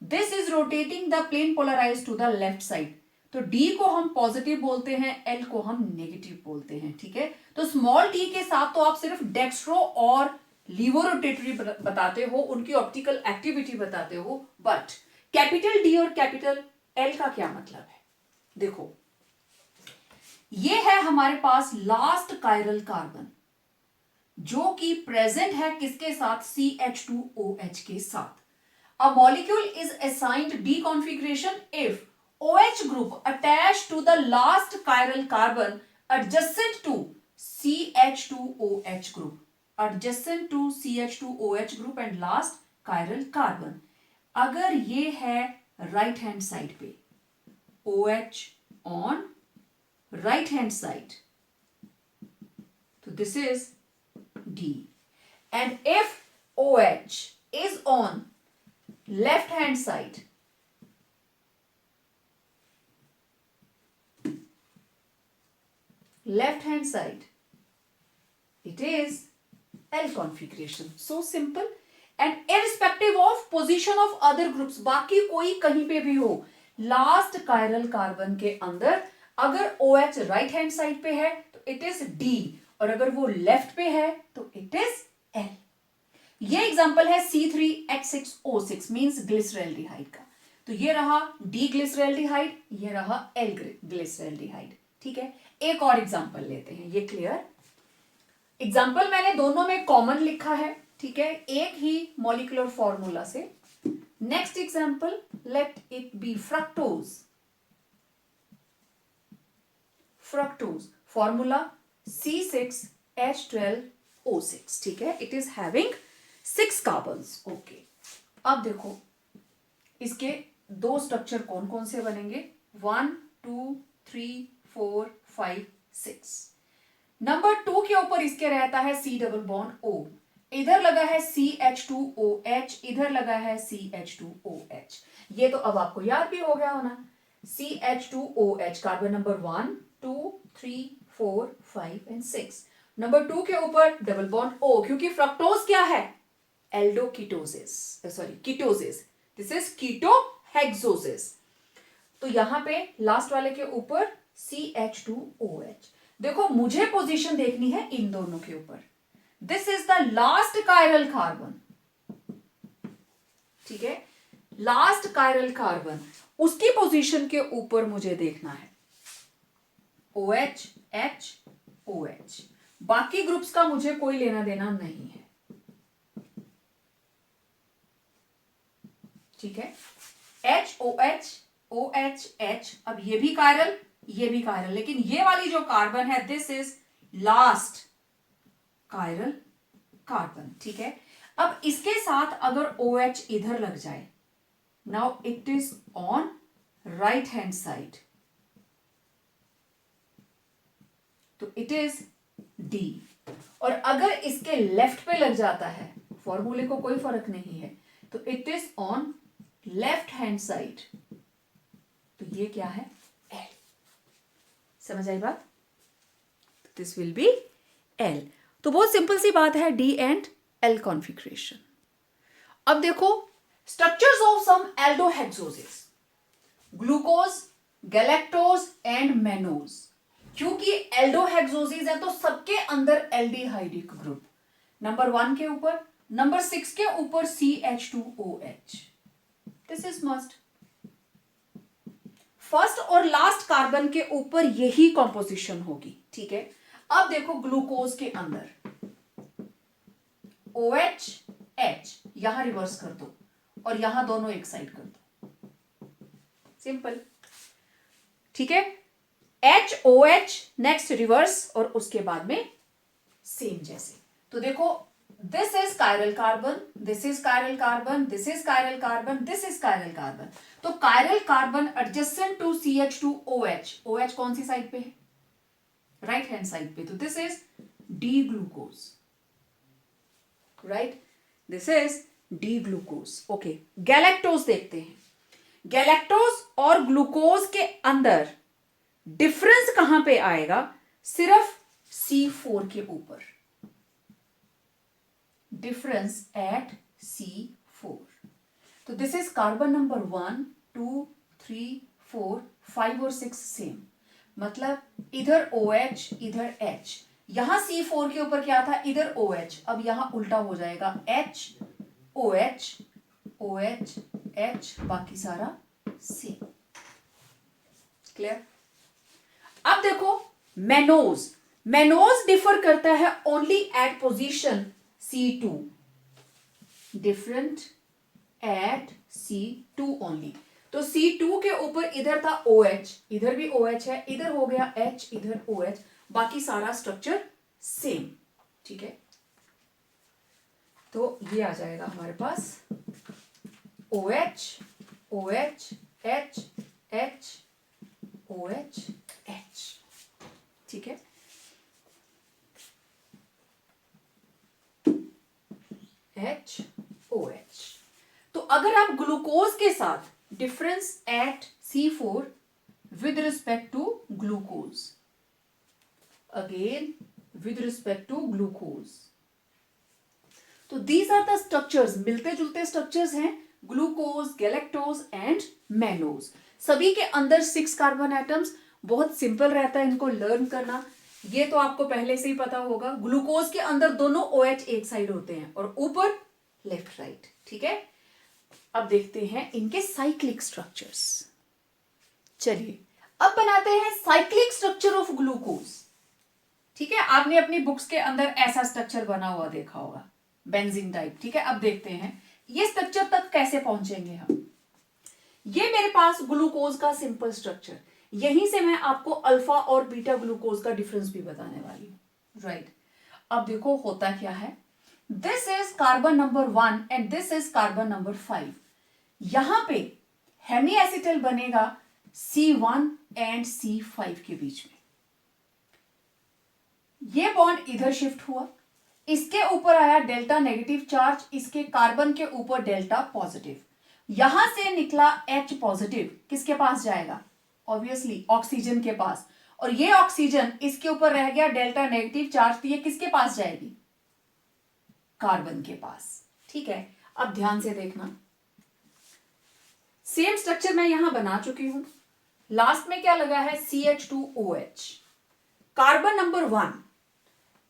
this is rotating the plane polarized to the left side। तो D को हम पॉजिटिव बोलते हैं, L को हम नेगेटिव बोलते हैं, ठीक है। तो स्मॉल t के साथ तो आप सिर्फ डेक्स्ट्रो और लीवो रोटेटरी बताते हो, उनकी ऑप्टिकल एक्टिविटी बताते हो, बट कैपिटल D और कैपिटल L का क्या मतलब है? देखो, ये है हमारे पास लास्ट कायरल कार्बन जो कि प्रेजेंट है किसके साथ? CH2OH के साथ। A molecule is assigned D configuration if OH group attached to the last chiral carbon adjacent to CH2OH group, adjacent to CH2OH group and last chiral carbon। अगर ये है राइट हैंड साइड पे, OH on right hand side, so this is D, and if OH is on left hand side, it is L configuration। so simple, and irrespective of position of other groups, बाकी कोई कहीं पे भी हो, लास्ट कायरल कार्बन के अंदर अगर OH राइट हैंड साइड पे है तो इट इज D, और अगर वो लेफ्ट पे है तो इट इज L। ये एग्जांपल है C3H6O6 मींस ग्लिसरैल्डिहाइड का। तो ये रहा D ग्लिसरैल्डिहाइड, ये रहा L ग्लिसरैल्डिहाइड, ठीक है। एक और एग्जांपल लेते हैं, ये क्लियर। एग्जांपल मैंने दोनों में कॉमन लिखा है, ठीक है, एक ही मॉलिक्यूलर फॉर्मूला से। Next example, let it be fructose. Fructose formula C6H12O6, ठीक है, it is having 6 carbons. Okay, अब देखो इसके 2 स्ट्रक्चर कौन कौन से बनेंगे? 1 2 3 4 5 6। नंबर 2 के ऊपर इसके रहता है C डबल बॉन्ड O, इधर लगा है CH2OH, इधर लगा है CH2OH। ये तो अब आपको याद भी हो गया होना, CH2OH carbon number 1 2 3 4 5 and 6। Number 2 के ऊपर डबल बॉन्ड O, क्योंकि फ्रक्टोज क्या है? एल्डोकीटोसिस, सॉरी कीटोसिस, दिस इज कीटोहेक्सोसिस। तो यहां पे लास्ट वाले के ऊपर CH2OH। देखो मुझे पोजीशन देखनी है इन दोनों के ऊपर, this is the last chiral carbon, ठीक है, लास्ट कायरल कार्बन, उसकी पोजीशन के ऊपर मुझे देखना है OH H OH। बाकी ग्रुप्स का मुझे कोई लेना देना नहीं है, ठीक है। HOH OH H, अब ये भी कायरल, ये भी कायरल, लेकिन ये वाली जो कार्बन है this is last chiral carbon, ठीक है। अब इसके साथ अगर OH इधर लग जाए, now it is on right hand side, तो इट इज D। और अगर इसके लेफ्ट पे लग जाता है, फॉर्मूले को कोई फर्क नहीं है, तो it is on left hand side, तो ये क्या है? L। समझ आई बात? This will be L। तो बहुत सिंपल सी बात है, D एंड L कॉन्फ़िगरेशन। अब देखो structures of some aldohexoses, glucose, galactose and mannose. क्योंकि एल्डोहेक्सोसिस है तो सबके अंदर एल्डिहाइडिक ग्रुप, नंबर 1 के ऊपर नंबर 6 के ऊपर CH2OH, this is must. First और लास्ट कार्बन के ऊपर यही कॉम्पोजिशन होगी, ठीक है। अब देखो ग्लूकोज के अंदर OH H यहां रिवर्स कर दो और यहां दोनों एक साइड कर दो, सिंपल, ठीक है। HOH नेक्स्ट रिवर्स और उसके बाद में सेम जैसे। तो देखो this is chiral carbon, this is chiral carbon, this is chiral carbon, this is chiral carbon. तो chiral carbon adjacent to CH2OH, OH कौन सी साइड पे है? राइट हैंड साइड पे। तो this is D glucose, right, this is D glucose. Okay, galactose देखते हैं। गैलेक्टोज और ग्लूकोज के अंदर डिफरेंस कहां पे आएगा? सिर्फ C4 के ऊपर, डिफरेंस एट C4। तो दिस इज कार्बन नंबर 1 2 3 4 5 और 6 सेम, मतलब इधर OH इधर H, यहां C4 के ऊपर क्या था? इधर OH, अब यहां उल्टा हो जाएगा H OH OH H, बाकी सारा सेम, क्लियर। अब देखो मेनोज, मेनोज डिफर करता है only at position C2, different at C2 only. तो C2 के ऊपर इधर था OH, इधर भी OH है, इधर हो गया H इधर OH, बाकी सारा स्ट्रक्चर सेम, ठीक है। तो ये आ जाएगा हमारे पास OH OH H H OH H, ठीक है। HOH। तो अगर आप ग्लूकोज के साथ difference at C4 with respect to glucose, again with respect to glucose, तो दीज आर द स्ट्रक्चर्स, मिलते जुलते स्ट्रक्चर्स हैं ग्लूकोज, गैलेक्टोज एंड मेनोज। सभी के अंदर 6 कार्बन एटम्स, बहुत सिंपल रहता है इनको लर्न करना, ये तो आपको पहले से ही पता होगा। ग्लूकोज के अंदर दोनों OH एक साइड होते हैं और ऊपर लेफ्ट राइट, ठीक है। अब देखते हैं इनके साइक्लिक स्ट्रक्चर्स। चलिए अब बनाते हैं साइक्लिक स्ट्रक्चर ऑफ ग्लूकोज, ठीक है। आपने अपनी बुक्स के अंदर ऐसा स्ट्रक्चर बना हुआ देखा होगा, बेंजीन टाइप, ठीक है। अब देखते हैं ये स्ट्रक्चर तक कैसे पहुंचेंगे हम। ये मेरे पास ग्लूकोज का सिंपल स्ट्रक्चर, यहीं से मैं आपको अल्फा और बीटा ग्लूकोज का डिफरेंस भी बताने वाली हूं, राइट। अब देखो होता क्या है, this is carbon number 1 and this is carbon number 5। यहां पे हेमीएसिटल बनेगा C1 एंड C5 के बीच में। ये बॉन्ड इधर शिफ्ट हुआ, इसके ऊपर आया डेल्टा नेगेटिव चार्ज, इसके कार्बन के ऊपर डेल्टा पॉजिटिव, यहां से निकला H पॉजिटिव, किसके पास जाएगा? ऑब्वियसली ऑक्सीजन के पास, और ये ऑक्सीजन इसके ऊपर रह गया डेल्टा नेगेटिव चार्ज, तो ये किसके पास जाएगी? कार्बन के पास, ठीक है। अब ध्यान से देखना, सेम स्ट्रक्चर मैं यहां बना चुकी हूं। लास्ट में क्या लगा है? CH2OH। कार्बन नंबर 1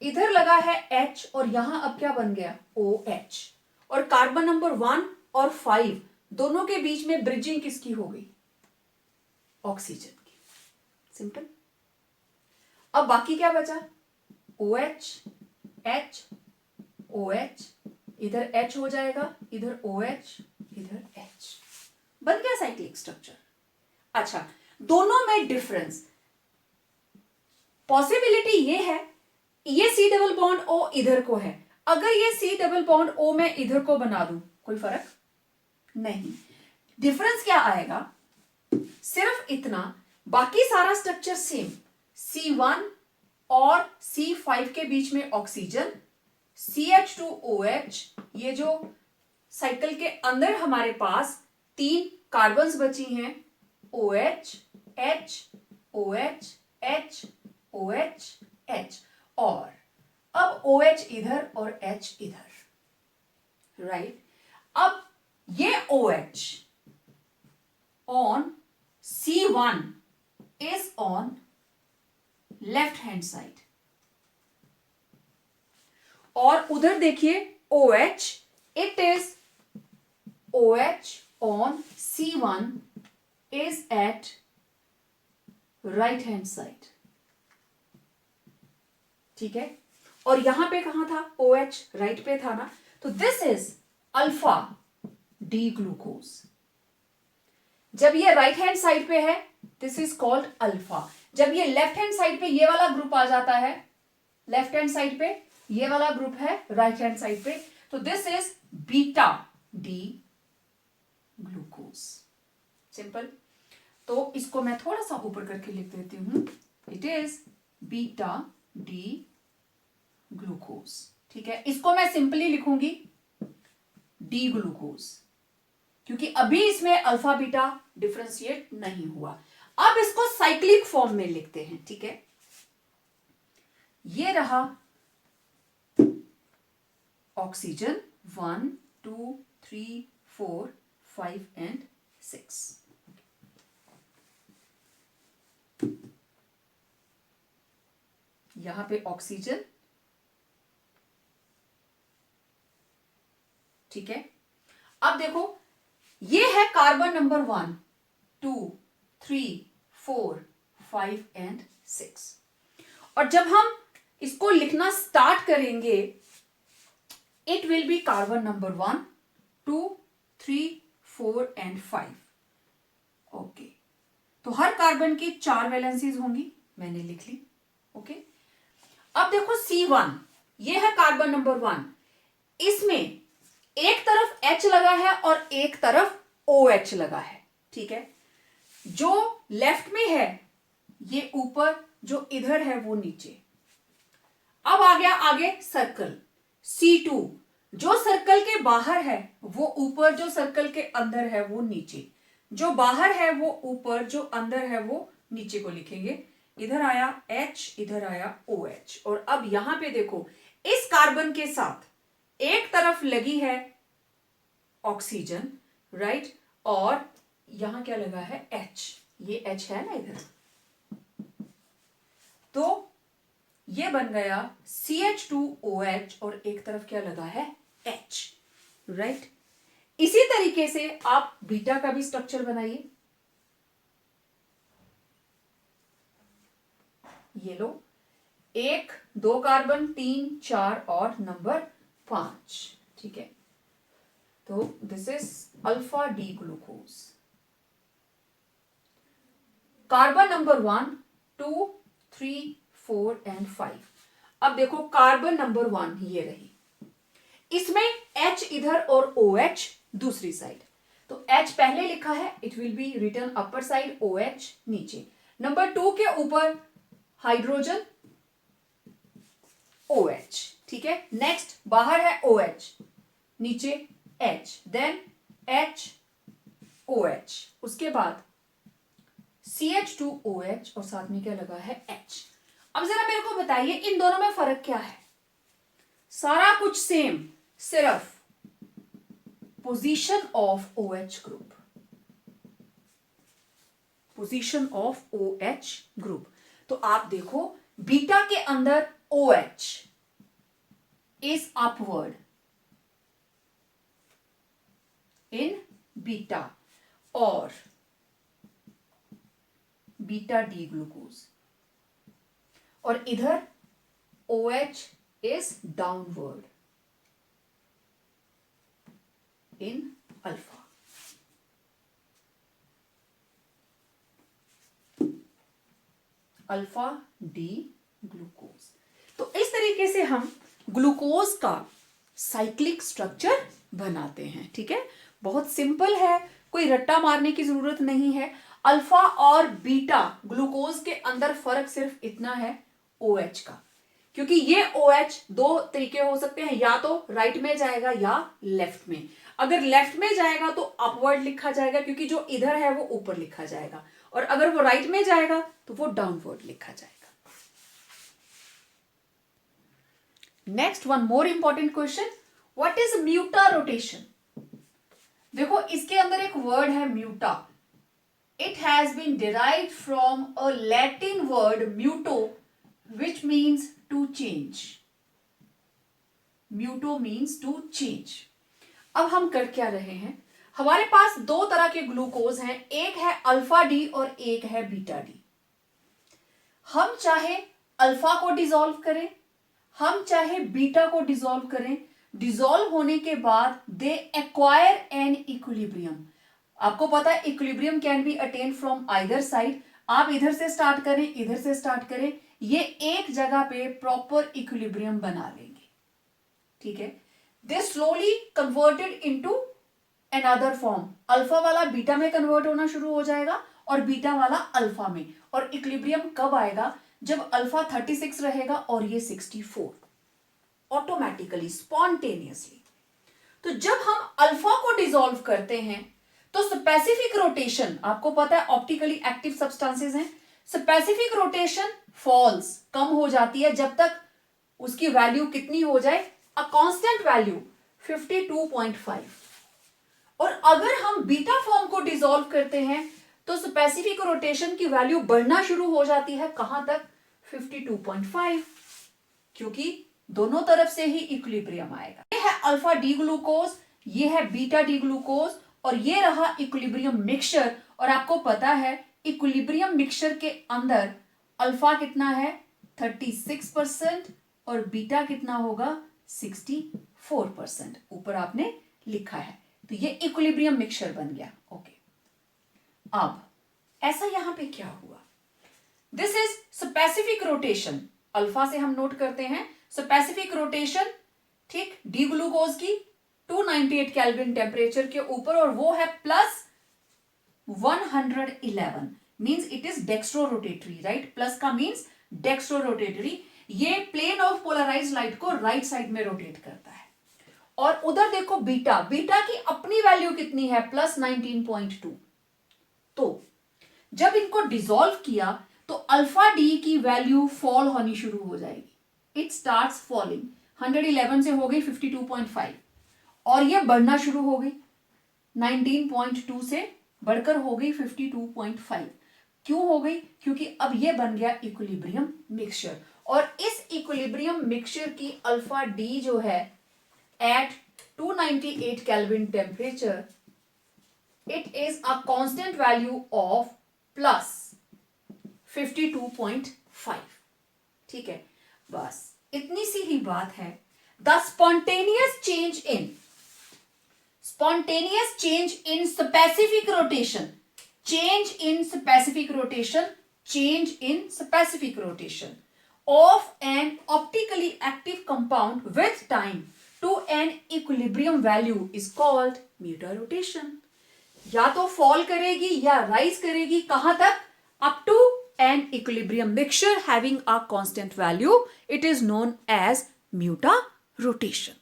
इधर लगा है H और यहां अब क्या बन गया? OH। और कार्बन नंबर 1 और 5 दोनों के बीच में ब्रिजिंग किसकी हो गई? ऑक्सीजन की, सिंपल। अब बाकी क्या बचा? OH H OH, इधर H हो जाएगा, इधर OH इधर H, बन गया साइक्लिक स्ट्रक्चर। अच्छा, दोनों में डिफरेंस, पॉसिबिलिटी ये है, ये C डबल बॉन्ड O इधर को है, अगर ये C डबल बॉन्ड O मैं इधर को बना दूं, कोई फर्क नहीं। डिफरेंस क्या आएगा? सिर्फ इतना, बाकी सारा स्ट्रक्चर सेम। C1 और C5 के बीच में ऑक्सीजन, CH2OH, ये जो साइकिल के अंदर हमारे पास 3 कार्बन्स बची हैं, OH H OH H OH H, और अब OH इधर और H इधर, राइट। अब ये OH on C1 is on left hand side, और उधर देखिए OH, it is OH on C1 is at right hand side. ठीक है, और यहां पे कहां था, OH राइट पे था ना, तो this is alpha D glucose. जब ये राइट हैंड साइड पे है दिस इज कॉल्ड अल्फा. जब ये लेफ्ट हैंड साइड पे ये वाला ग्रुप आ जाता है, लेफ्ट हैंड साइड पे ये वाला ग्रुप है राइट हैंड साइड पे, तो this is beta D glucose. Simple. तो इसको मैं थोड़ा सा ऊपर करके लिख देती हूं. It is beta D glucose. ठीक है, इसको मैं सिंपली लिखूंगी डी ग्लूकोज, क्योंकि अभी इसमें अल्फा बीटा डिफरेंशिएट नहीं हुआ. अब इसको साइक्लिक फॉर्म में लिखते हैं. ठीक है, ये रहा ऑक्सीजन 1 2 3 4 5 एंड 6. यहां पे ऑक्सीजन. ठीक है, अब देखो ये है कार्बन नंबर 1 2 3 4 5 एंड 6. और जब हम इसको लिखना स्टार्ट करेंगे it will B carbon number 1 2 3 4 and 5. Okay, तो हर कार्बन की 4 वैलेंसीज होंगी, मैंने लिख ली. ओके, अब देखो C1, ये है कार्बन नंबर 1. इसमें एक तरफ H लगा है और एक तरफ OH लगा है. ठीक है, जो लेफ्ट में है ये ऊपर, जो इधर है वो नीचे. अब आ गया आगे सर्कल C2, जो सर्कल के बाहर है वो ऊपर, जो सर्कल के अंदर है वो नीचे. जो बाहर है वो ऊपर, जो अंदर है वो नीचे को लिखेंगे. इधर आया H, इधर आया OH. और अब यहां पे देखो इस कार्बन के साथ एक तरफ लगी है ऑक्सीजन, राइट, और यहां क्या लगा है H. ये H है ना इधर, तो ये बन गया CH2OH और एक तरफ क्या लगा है H, राइट. इसी तरीके से आप बीटा का भी स्ट्रक्चर बनाइए. ये लो, 1 2 कार्बन 3 4 और नंबर 5. ठीक है, तो this is alpha D glucose. Carbon number 1 2 3 4 and 5. अब देखो कार्बन नंबर 1 ये रही, इसमें H इधर और OH दूसरी साइड. तो H पहले लिखा है, it will be written upper side, OH नीचे. नंबर 2 के ऊपर हाइड्रोजन OH. ठीक है, नेक्स्ट बाहर है OH, नीचे H, देन H OH, उसके बाद CH2OH और साथ में क्या लगा है H. अब जरा मेरे को बताइए इन दोनों में फर्क क्या है. सारा कुछ सेम, सिर्फ position of OH group, position of OH group. तो आप देखो बीटा के अंदर OH is upward in beta और बीटा डी ग्लूकोज, और इधर OH is downward in alpha. Alpha D glucose. तो इस तरीके से हम ग्लूकोज का साइक्लिक स्ट्रक्चर बनाते हैं. ठीक है, बहुत सिंपल है, कोई रट्टा मारने की जरूरत नहीं है. अल्फा और बीटा ग्लूकोज के अंदर फर्क सिर्फ इतना है OH का, क्योंकि ये OH 2 तरीके हो सकते हैं, या तो राइट में जाएगा या लेफ्ट में. अगर लेफ्ट में जाएगा तो अपवर्ड लिखा जाएगा, क्योंकि जो इधर है वो ऊपर लिखा जाएगा, और अगर वो राइट में जाएगा तो वो डाउनवर्ड लिखा जाएगा. Next, one more important question, what is mutarotation. देखो इसके अंदर एक वर्ड है muta. It has been derived from a Latin word muto which means to change. Muto means to change. अब हम कर क्या रहे हैं, हमारे पास दो तरह के ग्लूकोज हैं, एक है अल्फा डी और एक है बीटा डी। हम चाहे अल्फा को डिसॉल्व करें, हम चाहे बीटा को डिसॉल्व करें, डिसॉल्व होने के बाद दे एक्वायर एन इक्विलिब्रियम। आपको पता है equilibrium can be attain from either side, आप इधर से स्टार्ट करें इधर से स्टार्ट करें, ये एक जगह पे प्रॉपर इक्विलिब्रियम बना लेंगे, ठीक है। They slowly converted into another form, alpha वाला बीटा में कन्वर्ट होना शुरू हो जाएगा और बीटा वाला अल्फा में, और इक्विलिब्रियम कब आएगा, जब अल्फा 36 रहेगा और ये 64, ऑटोमेटिकली स्पॉन्टेनियसली। तो जब हम अल्फा को डिसॉल्व करते हैं तो स्पेसिफिक रोटेशन, आपको पता है ऑप्टिकली एक्टिव सब्सटेंसेस हैं, स्पेसिफिक रोटेशन फॉल्स, कम हो जाती है जब तक उसकी वैल्यू कितनी हो जाए, अ कांस्टेंट वैल्यू 52.5। और अगर हम बीटा फॉर्म को डिसॉल्व करते हैं तो स्पेसिफिक रोटेशन की वैल्यू बढ़ना शुरू हो जाती है, कहां तक, 52.5, क्योंकि दोनों तरफ से ही इक्विलिब्रियम आएगा। ये है अल्फा डी ग्लूकोज, ये है बीटा डी ग्लूकोज, और ये रहा इक्विलिब्रियम मिक्सचर। और आपको पता है इक्विलिब्रियम मिक्सचर के अंदर अल्फा कितना है 36% और बीटा कितना होगा 64%, ऊपर आपने लिखा है। तो ये इक्विलिब्रियम मिक्सचर बन गया, ओके। अब ऐसा यहां पे क्या हुआ, this is specific rotation, alpha से हम नोट करते हैं स्पेसिफिक रोटेशन, ठीक, डी ग्लूकोज की 298 केल्विन टेम्परेचर के ऊपर, और वो है plus 111, means it is dextrorotatory, right, plus का मींस डेक्स्ट्रो रोटेटरी, ये प्लेन ऑफ पोलराइज्ड लाइट को राइट साइड में रोटेट करता है। और उधर देखो बीटा, बीटा की अपनी वैल्यू कितनी है, प्लस 19.2। तो जब इनको डिसॉल्व किया तो अल्फा डी की वैल्यू फॉल होनी शुरू हो जाएगी, इट स्टार्ट्स फॉलिंग, 111 से हो गई 52.5, और ये बढ़ना शुरू हो गई 19.2 से बढ़कर हो गई 52.5। क्यों हो गई, क्योंकि अब ये बन गया इक्विलिब्रियम मिक्सचर, और इस इक्विलिब्रियम मिक्सचर की अल्फा डी जो है at 298 Kelvin temperature, it is a constant value of plus 52.5, ठीक है। बस इतनी सी ही बात है। The spontaneous change in specific rotation, change in specific rotation of an optically active compound with time to an equilibrium value is called mutarotation। या तो फॉल करेगी या राइज करेगी, कहां तक, up to an equilibrium mixture having a constant value, it is known as mutarotation.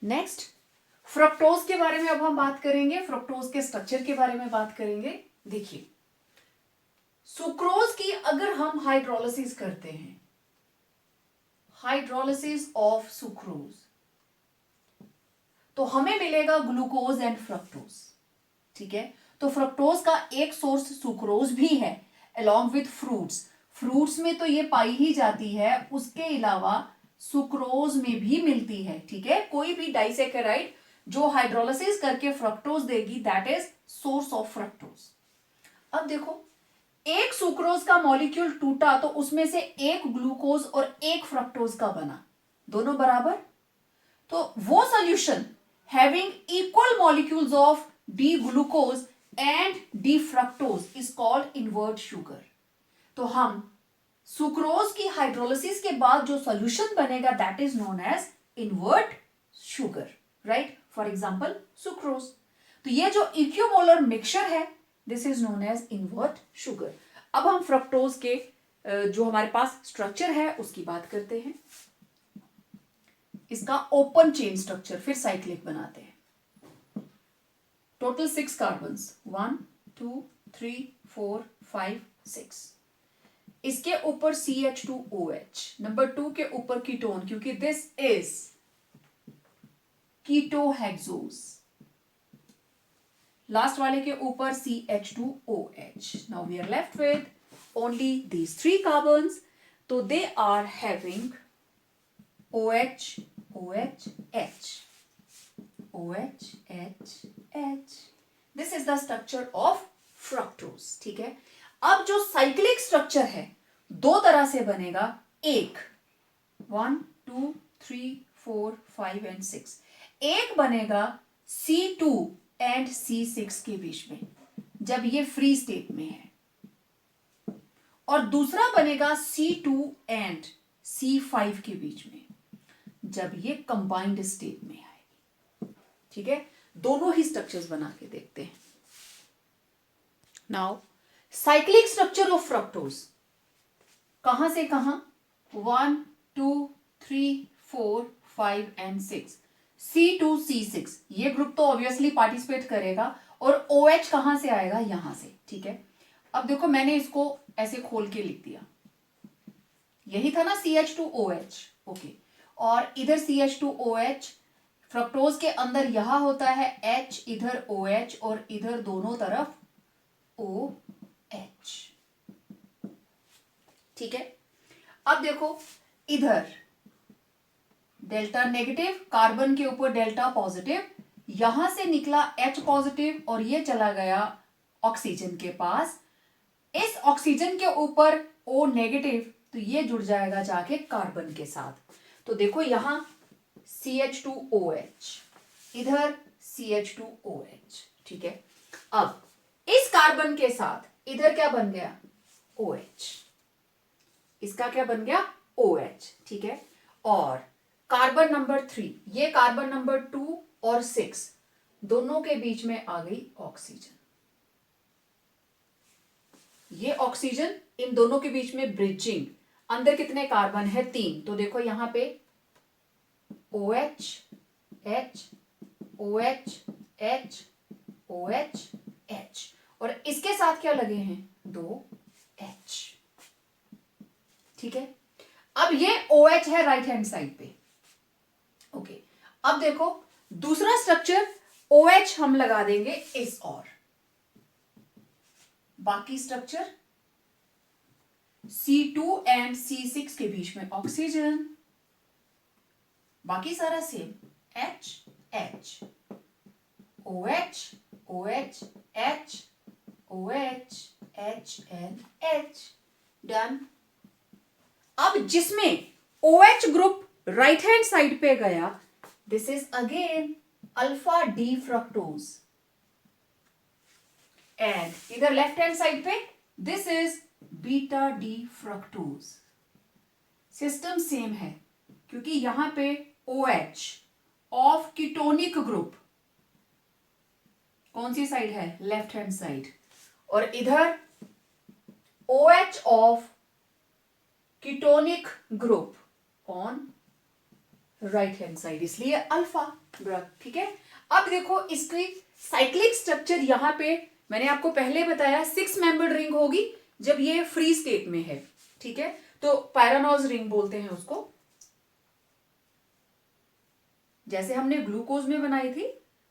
Next fructose के बारे में अब हम बात करेंगे, फ्रक्टोज के स्ट्रक्चर के बारे में बात करेंगे। देखिए सुक्रोज की अगर हम हाइड्रोलिसिस करते हैं, हाइड्रोलिसिस ऑफ सुक्रोज, तो हमें मिलेगा ग्लूकोज एंड फ्रक्टोज, ठीक है। तो फ्रक्टोज का एक सोर्स सुक्रोज भी है अलोंग विथ फ्रूट्स, फ्रूट्स में तो ये पाई ही जाती है, उसके अलावा सुक्रोज में भी मिलती है, ठीक है। कोई भी डाइसेकेराइड जो हाइड्रोलिसिस करके फ्रक्टोज देगी, that is source of fructose. अब देखो एक सुक्रोज का मॉलिक्यूल टूटा तो उसमें से एक ग्लूकोज और एक फ्रक्टोज का बना, दोनों बराबर, तो वो solution having equal molecules of D glucose and D fructose is called invert sugar. तो हम सुक्रोज की हाइड्रोलिसिस के बाद जो सॉल्यूशन बनेगा that is known as invert sugar, right, for example sucrose. तो ये जो इक्विमोलर मिक्सचर है this is known as invert sugar. अब हम फ्रक्टोज के जो हमारे पास स्ट्रक्चर है उसकी बात करते हैं। इसका ओपन चेन स्ट्रक्चर, फिर साइक्लिक बनाते हैं। Total 6 carbons, 1 2 3 4 5 6। इसके ऊपर CH2OH, नंबर 2 के ऊपर कीटोन, क्योंकि दिस इज कीटोहेक्सोज। लास्ट वाले के ऊपर CH2OH। Now we are left with only these 3 carbons, तो they are having OH OH H OH H H. This is the structure of fructose. ठीक है, अब जो साइक्लिक स्ट्रक्चर है दो तरह से बनेगा. एक 1 2 3 4 5 एंड 6. एक बनेगा C2 एंड C6 के बीच में जब ये फ्री स्टेट में है, और दूसरा बनेगा C2 एंड C5 के बीच में जब ये कंबाइंड स्टेट में आएगी. ठीक है, दोनों ही स्ट्रक्चर्स बना के देखते हैं. Now cyclic structure of fructose कहां से कहां? 1 2 3 4 5 एंड 6. C2 C6 ये ग्रुप तो ऑब्वियसली पार्टिसिपेट करेगा, और OH कहां से आएगा? यहां से. ठीक है, अब देखो मैंने इसको ऐसे खोल के लिख दिया. यही था ना CH2OH. ओके, और इधर CH2OH. फ्रक्टोज के अंदर यहां होता है H, इधर OH, और इधर दोनों तरफ OH. ठीक है, अब देखो इधर डेल्टा नेगेटिव, कार्बन के ऊपर डेल्टा पॉजिटिव, यहां से निकला H पॉजिटिव और ये चला गया ऑक्सीजन के पास. इस ऑक्सीजन के ऊपर O नेगेटिव, तो ये जुड़ जाएगा जाके कार्बन के साथ. तो देखो यहां CH2OH, इधर CH2OH. ठीक है, अब इस कार्बन के साथ इधर क्या बन गया? OH. इसका क्या बन गया? OH. ठीक है, और कार्बन नंबर 3, ये कार्बन नंबर 2 और 6 दोनों के बीच में आ गई ऑक्सीजन. ये ऑक्सीजन इन दोनों के बीच में ब्रिजिंग. अंदर कितने कार्बन है? 3. तो देखो यहां पे OH H OH H OH H, और इसके साथ क्या लगे हैं? 2 H. ठीक है, अब ये OH है राइट हैंड साइड पे. ओके, अब देखो दूसरा स्ट्रक्चर OH हम लगा देंगे इस, और बाकी स्ट्रक्चर C2 एंड C6 के बीच में ऑक्सीजन, बाकी सारा same. H H OH OH H OH H and H. Done. अब जिसमें OH group right hand side पे गया, this is again alpha D fructose, and इधर लेफ्ट हैंड साइड पे this is beta D fructose. System same है क्योंकि यहां पे OH ऑफ कीटोनिक ग्रुप कौन सी साइड है? लेफ्ट हैंड साइड, और इधर OH of ketonic group on right hand side, इसलिए अल्फा ड्रग. ठीक है, अब देखो इसकी साइक्लिक स्ट्रक्चर यहां पे मैंने आपको पहले बताया 6 मेंबर्ड रिंग होगी जब ये फ्री स्टेट में है. ठीक है, तो पैरानोज रिंग बोलते हैं उसको, जैसे हमने ग्लूकोज में बनाई थी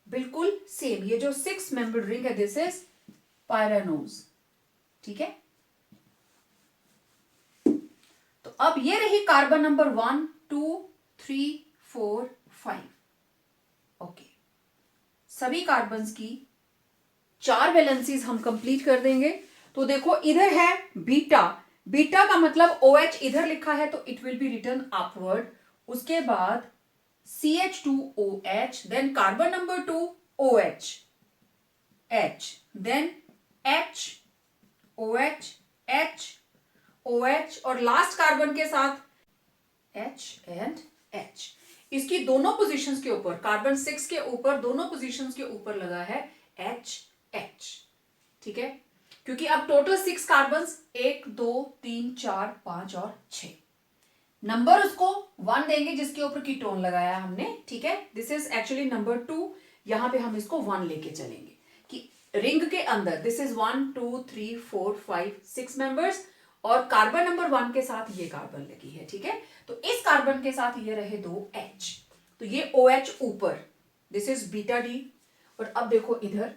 बिल्कुल सेम. ये जो 6 मेंबर्ड रिंग है दिस इज पैरानोज. ठीक है, तो अब ये रही कार्बन नंबर 1 2 3 4 5. ओके, सभी कार्बन्स की 4 वैलेंसीज हम कंप्लीट कर देंगे. तो देखो इधर है बीटा. बीटा का मतलब OH इधर लिखा है तो it will be written upward. उसके बाद CH2OH, then carbon number 2 OH H, then H OH H OH, और लास्ट कार्बन के साथ H एंड H. इसकी दोनों पोजीशंस के ऊपर, कार्बन 6 के ऊपर दोनों पोजीशंस के ऊपर लगा है H H. ठीक है, क्योंकि अब टोटल 6 कार्बन्स 1 2 3 4 5 और 6. नंबर उसको 1 देंगे जिसके ऊपर कीटोन लगाया हमने. ठीक है, दिस इज एक्चुअली नंबर 2. यहां पे हम इसको 1 लेके चलेंगे कि रिंग के अंदर दिस इज 1 2 3 4 5 6 मेंबर्स, और कार्बन नंबर 1 के साथ ये कार्बन लगी है. ठीक है, तो इस कार्बन के साथ ये रहे 2 H, तो ये OH ऊपर, दिस इज बीटा डी. और अब देखो इधर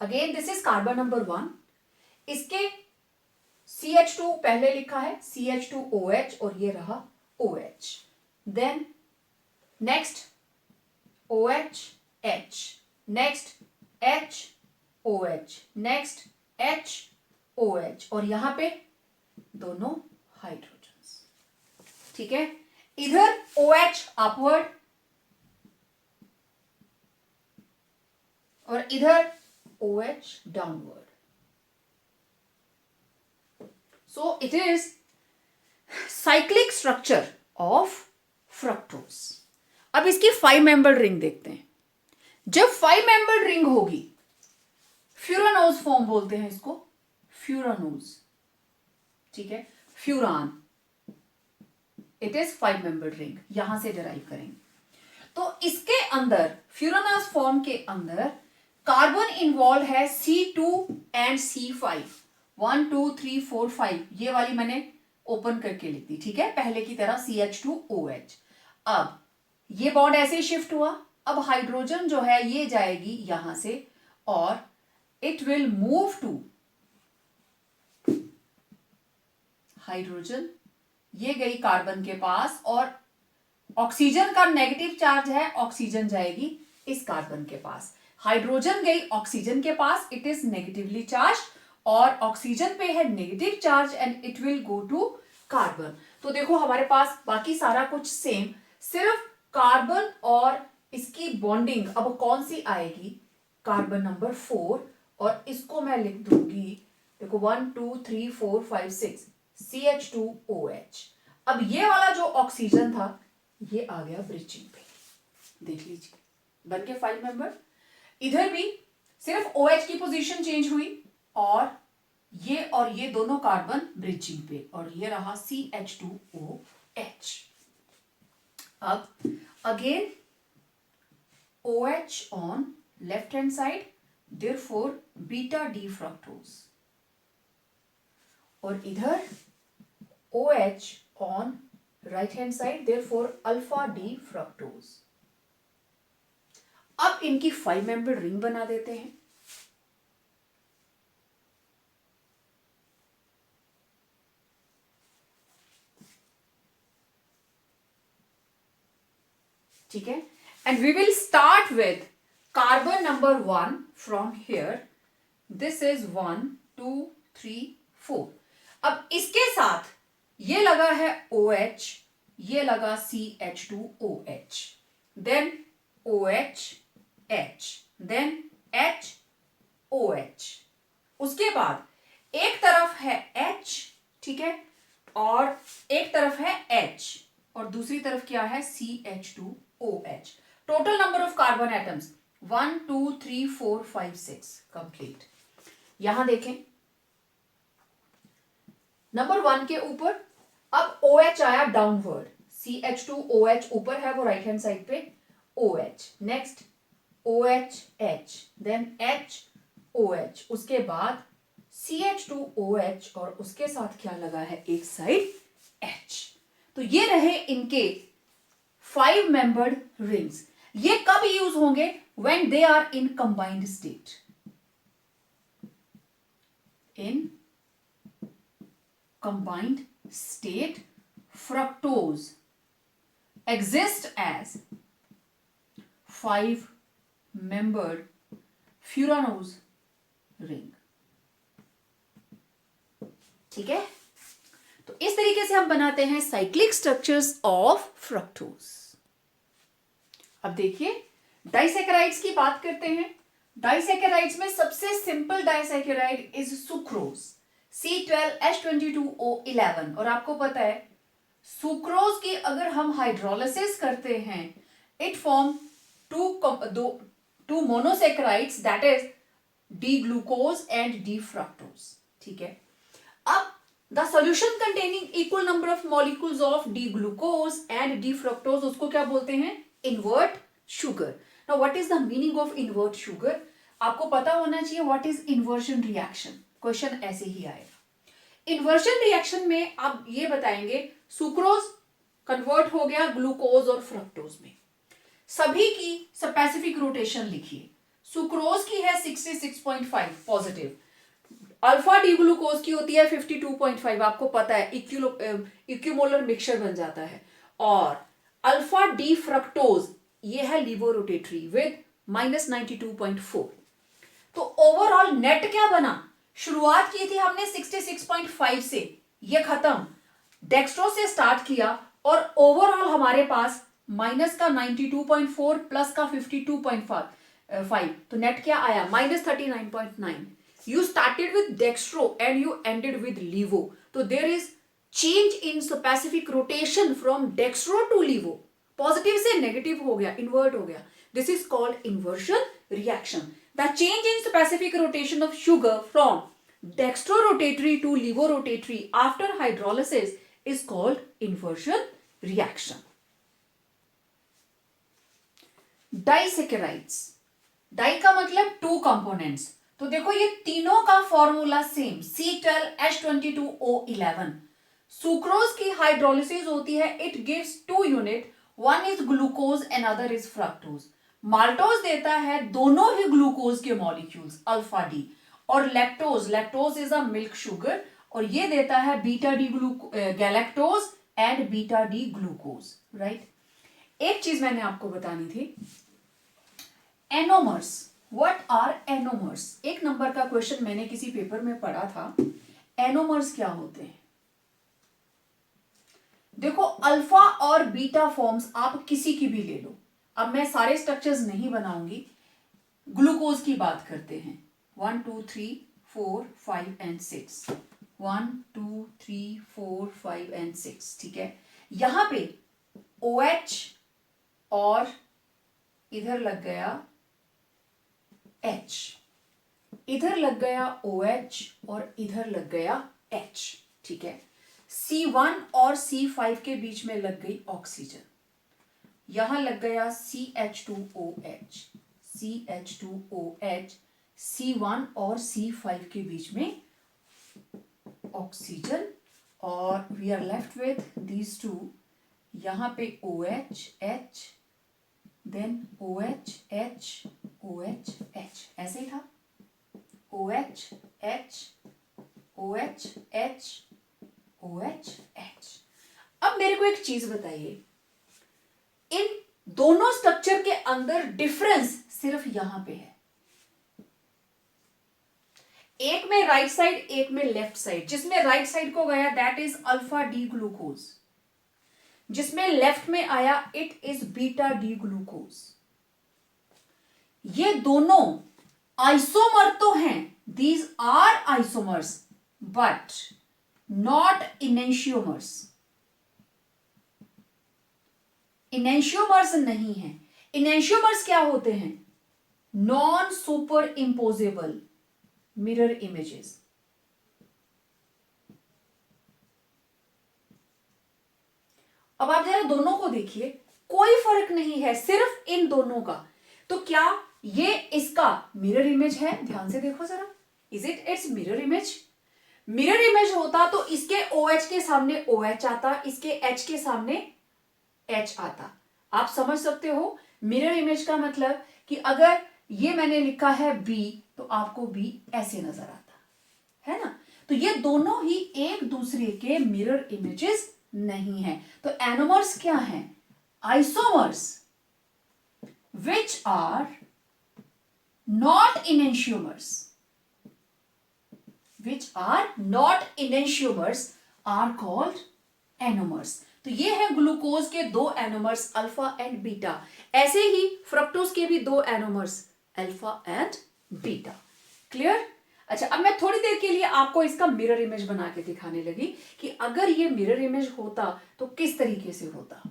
again this is carbon number 1, इसके CH2 पहले लिखा है CH2OH और ये रहा OH. Then next OH, next HOH, next HOH और यहां पे दोनों हाइड्रोजन्स. ठीक है, इधर OH अपवर्ड और इधर OH downward. So it is cyclic structure of fructose. अब इसकी 5 मेंबर्ड रिंग देखते हैं. जब 5 मेंबर्ड रिंग होगी, फ्यूरानोज फॉर्म बोलते हैं इसको, फ्यूरानोज. ठीक है, furan. It is 5 membered ring, यहां से डिराइव करेंगे. तो इसके अंदर फ्यूरानोज फॉर्म के अंदर कार्बन इन्वॉल्व है C2 एंड C5. 1 2 3 4 5 ये वाली मैंने ओपन करके लिख दी. ठीक है, पहले की तरह CH2OH. अब ये बॉन्ड ऐसे शिफ्ट हुआ. अब हाइड्रोजन जो है ये जाएगी यहां से और it will move to hydrogen. ये गई कार्बन के पास और ऑक्सीजन का नेगेटिव चार्ज है, ऑक्सीजन जाएगी इस कार्बन के पास. हाइड्रोजन गई ऑक्सीजन के पास, इट इज नेगेटिवली चार्ज और ऑक्सीजन पे है negative charge and it will go to carbon. तो देखो हमारे पास बाकी सारा कुछ सेम, सिर्फ कार्बन और इसकी बॉन्डिंग अब कौन सी आएगी, कार्बन नंबर 4 और इसको मैं लिख दूंगी. देखो 1 2 3 4 5 6 CH2OH. अब ये वाला जो ऑक्सीजन था ये आ गया ब्रिचिंग पे. देख लीजिए बन के 5 मेंबर. इधर भी सिर्फ OH की पोजीशन चेंज हुई और ये दोनों कार्बन ब्रिचिंग पे और ये रहा CH2OH. अब again OH on left hand side, therefore beta D fructose. और इधर OH on right hand side, therefore alpha D fructose. अब इनकी 5 मेंबर्ड रिंग बना देते हैं. ठीक है, and we will start with carbon number 1 from here. This is 1 2 3 4. अब इसके साथ ये लगा है OH, ये लगा CH2OH, then OH H, then HOH. उसके बाद एक तरफ है H, ठीक है, और एक तरफ है H और दूसरी तरफ क्या है CH2OH. Total number of carbon atoms 1 2 3 4 5 6 complete. यहां देखें नंबर 1 के ऊपर अब OH आया डाउनवर्ड, CH2OH ऊपर है वो राइट हैंड साइड पे, OH next OH then HOH, उसके बाद CH2OH और उसके साथ क्या लगा है एक साइड H. तो ये रहे इनके 5 मेंबर्ड रिंग्स. ये कब यूज होंगे, when they are in combined state. In combined state fructose exist as 5 membered furanose ring. ठीक है, तो इस तरीके से हम बनाते हैं साइक्लिक स्ट्रक्चर्स ऑफ फ्रक्टोज. अब देखिए डाइसैकेराइड्स की बात करते हैं. डाइसैकेराइड्स में सबसे simple disaccharide is sucrose, C12H22O11. और आपको पता है सुक्रोज की अगर हम हाइड्रोलिसिस करते हैं it form two monosaccharides that is D glucose and D fructose. ठीक है, अब the solution containing equal number of molecules of D glucose and D fructose, उसको क्या बोलते हैं, invert sugar. Now what is the meaning of invert sugar, आपको पता होना चाहिए. What is inversion reaction, question ऐसे ही आएगा. इन्वर्जन रिएक्शन में आप ये बताएंगे सुक्रोज कन्वर्ट हो गया ग्लूकोज और फ्रक्टोज में. सभी की स्पेसिफिक रोटेशन लिखिए. सुक्रोज की है 66.5 पॉजिटिव, अल्फा डी ग्लूकोज की होती है 52.5, आपको पता है, इक्यूमोलर मिक्सचर बन जाता है। और अल्फा डी फ्रक्टोज ये है लीवोरोटेटरी विद -92.4। तो ओवरऑल नेट क्या बना, शुरुआत की थी हमने 66.5 से, ये खत्म, डेक्स्ट्रो से स्टार्ट किया और ओवरऑल हमारे पास माइनस का 92.4 प्लस का 52.5, तो नेट क्या आया -39.9। You started with dextro and you ended with levo. So there is change in specific rotation from dextro to levo. Positive से negative हो गया, invert हो गया. This is called inversion reaction. The change in specific rotation of sugar from dextrorotatory to levorotatory after hydrolysis is called inversion reaction. Disaccharides. Di का मतलब two components. तो देखो ये तीनों का फॉर्मूला सेम, C12H22O11। सुक्रोज की हाइड्रोलिसिस होती है, it gives 2 unit, one is glucose and other is fructose. Maltose देता है दोनों ही ग्लूकोज के मॉलिक्यूल्स अल्फा डी, और lactose is a milk sugar, और ये देता है beta D galactose and beta D glucose, right. एक चीज मैंने आपको बतानी थी, एनोमर्स। What are anomers? एक नंबर का क्वेश्चन मैंने किसी पेपर में पढ़ा था, एनोमर्स क्या होते हैं। देखो अल्फा और बीटा फॉर्म्स आप किसी की भी ले लो, अब मैं सारे स्ट्रक्चर्स नहीं बनाऊंगी, ग्लूकोज की बात करते हैं, 1 2 3 4 5 एंड 6, 1 2 3 4 5 एंड 6, ठीक है। यहां पे OH और इधर लग गया H, इधर लग गया OH और इधर लग गया H, ठीक है। C1 और C5 के बीच में लग गई ऑक्सीजन, यहां लग गया CH2OH, CH2OH, C1 और C5 के बीच में ऑक्सीजन, और we are left with these two, यहां पे OH H, then OH H OH H, ऐसे ही था, OH H OH H OH H। अब मेरे को एक चीज बताइए, इन दोनों स्ट्रक्चर के अंदर डिफरेंस सिर्फ यहां पे है, एक में राइट साइड एक में लेफ्ट साइड। जिसमें राइट साइड को गया that is alpha D glucose, जिसमें लेफ्ट में आया it is beta D glucose. ये दोनों आइसोमर तो हैं, these are isomers but not enantiomers, enantiomers नहीं है। इनेंशियोमर्स क्या होते हैं? Non superimposable mirror images. अब आप जरा दोनों को देखिए, कोई फर्क नहीं है सिर्फ इन दोनों का। तो क्या ये इसका मिरर इमेज है? ध्यान से देखो जरा, is it it's mirror image? Mirror image होता तो इसके OH के सामने OH आता, इसके H के सामने H आता। आप समझ सकते हो मिरर इमेज का मतलब कि अगर ये मैंने लिखा है B तो आपको B ऐसे नजर आता है ना। तो ये दोनों ही एक दूसरे के मिरर इमेजेस नहीं है। तो एनोमर्स क्या हैं? Isomers which are not enantiomers, which are not enantiomers are called anomers। तो ये है ग्लूकोज के दो एनोमर्स अल्फा एंड बीटा। ऐसे ही फ्रक्टोज के भी दो anomers alpha and beta. Clear? अच्छा, अब मैं थोड़ी देर के लिए आपको इसका मिरर इमेज बना के दिखाने लगी कि अगर ये मिरर इमेज होता तो किस तरीके से होता।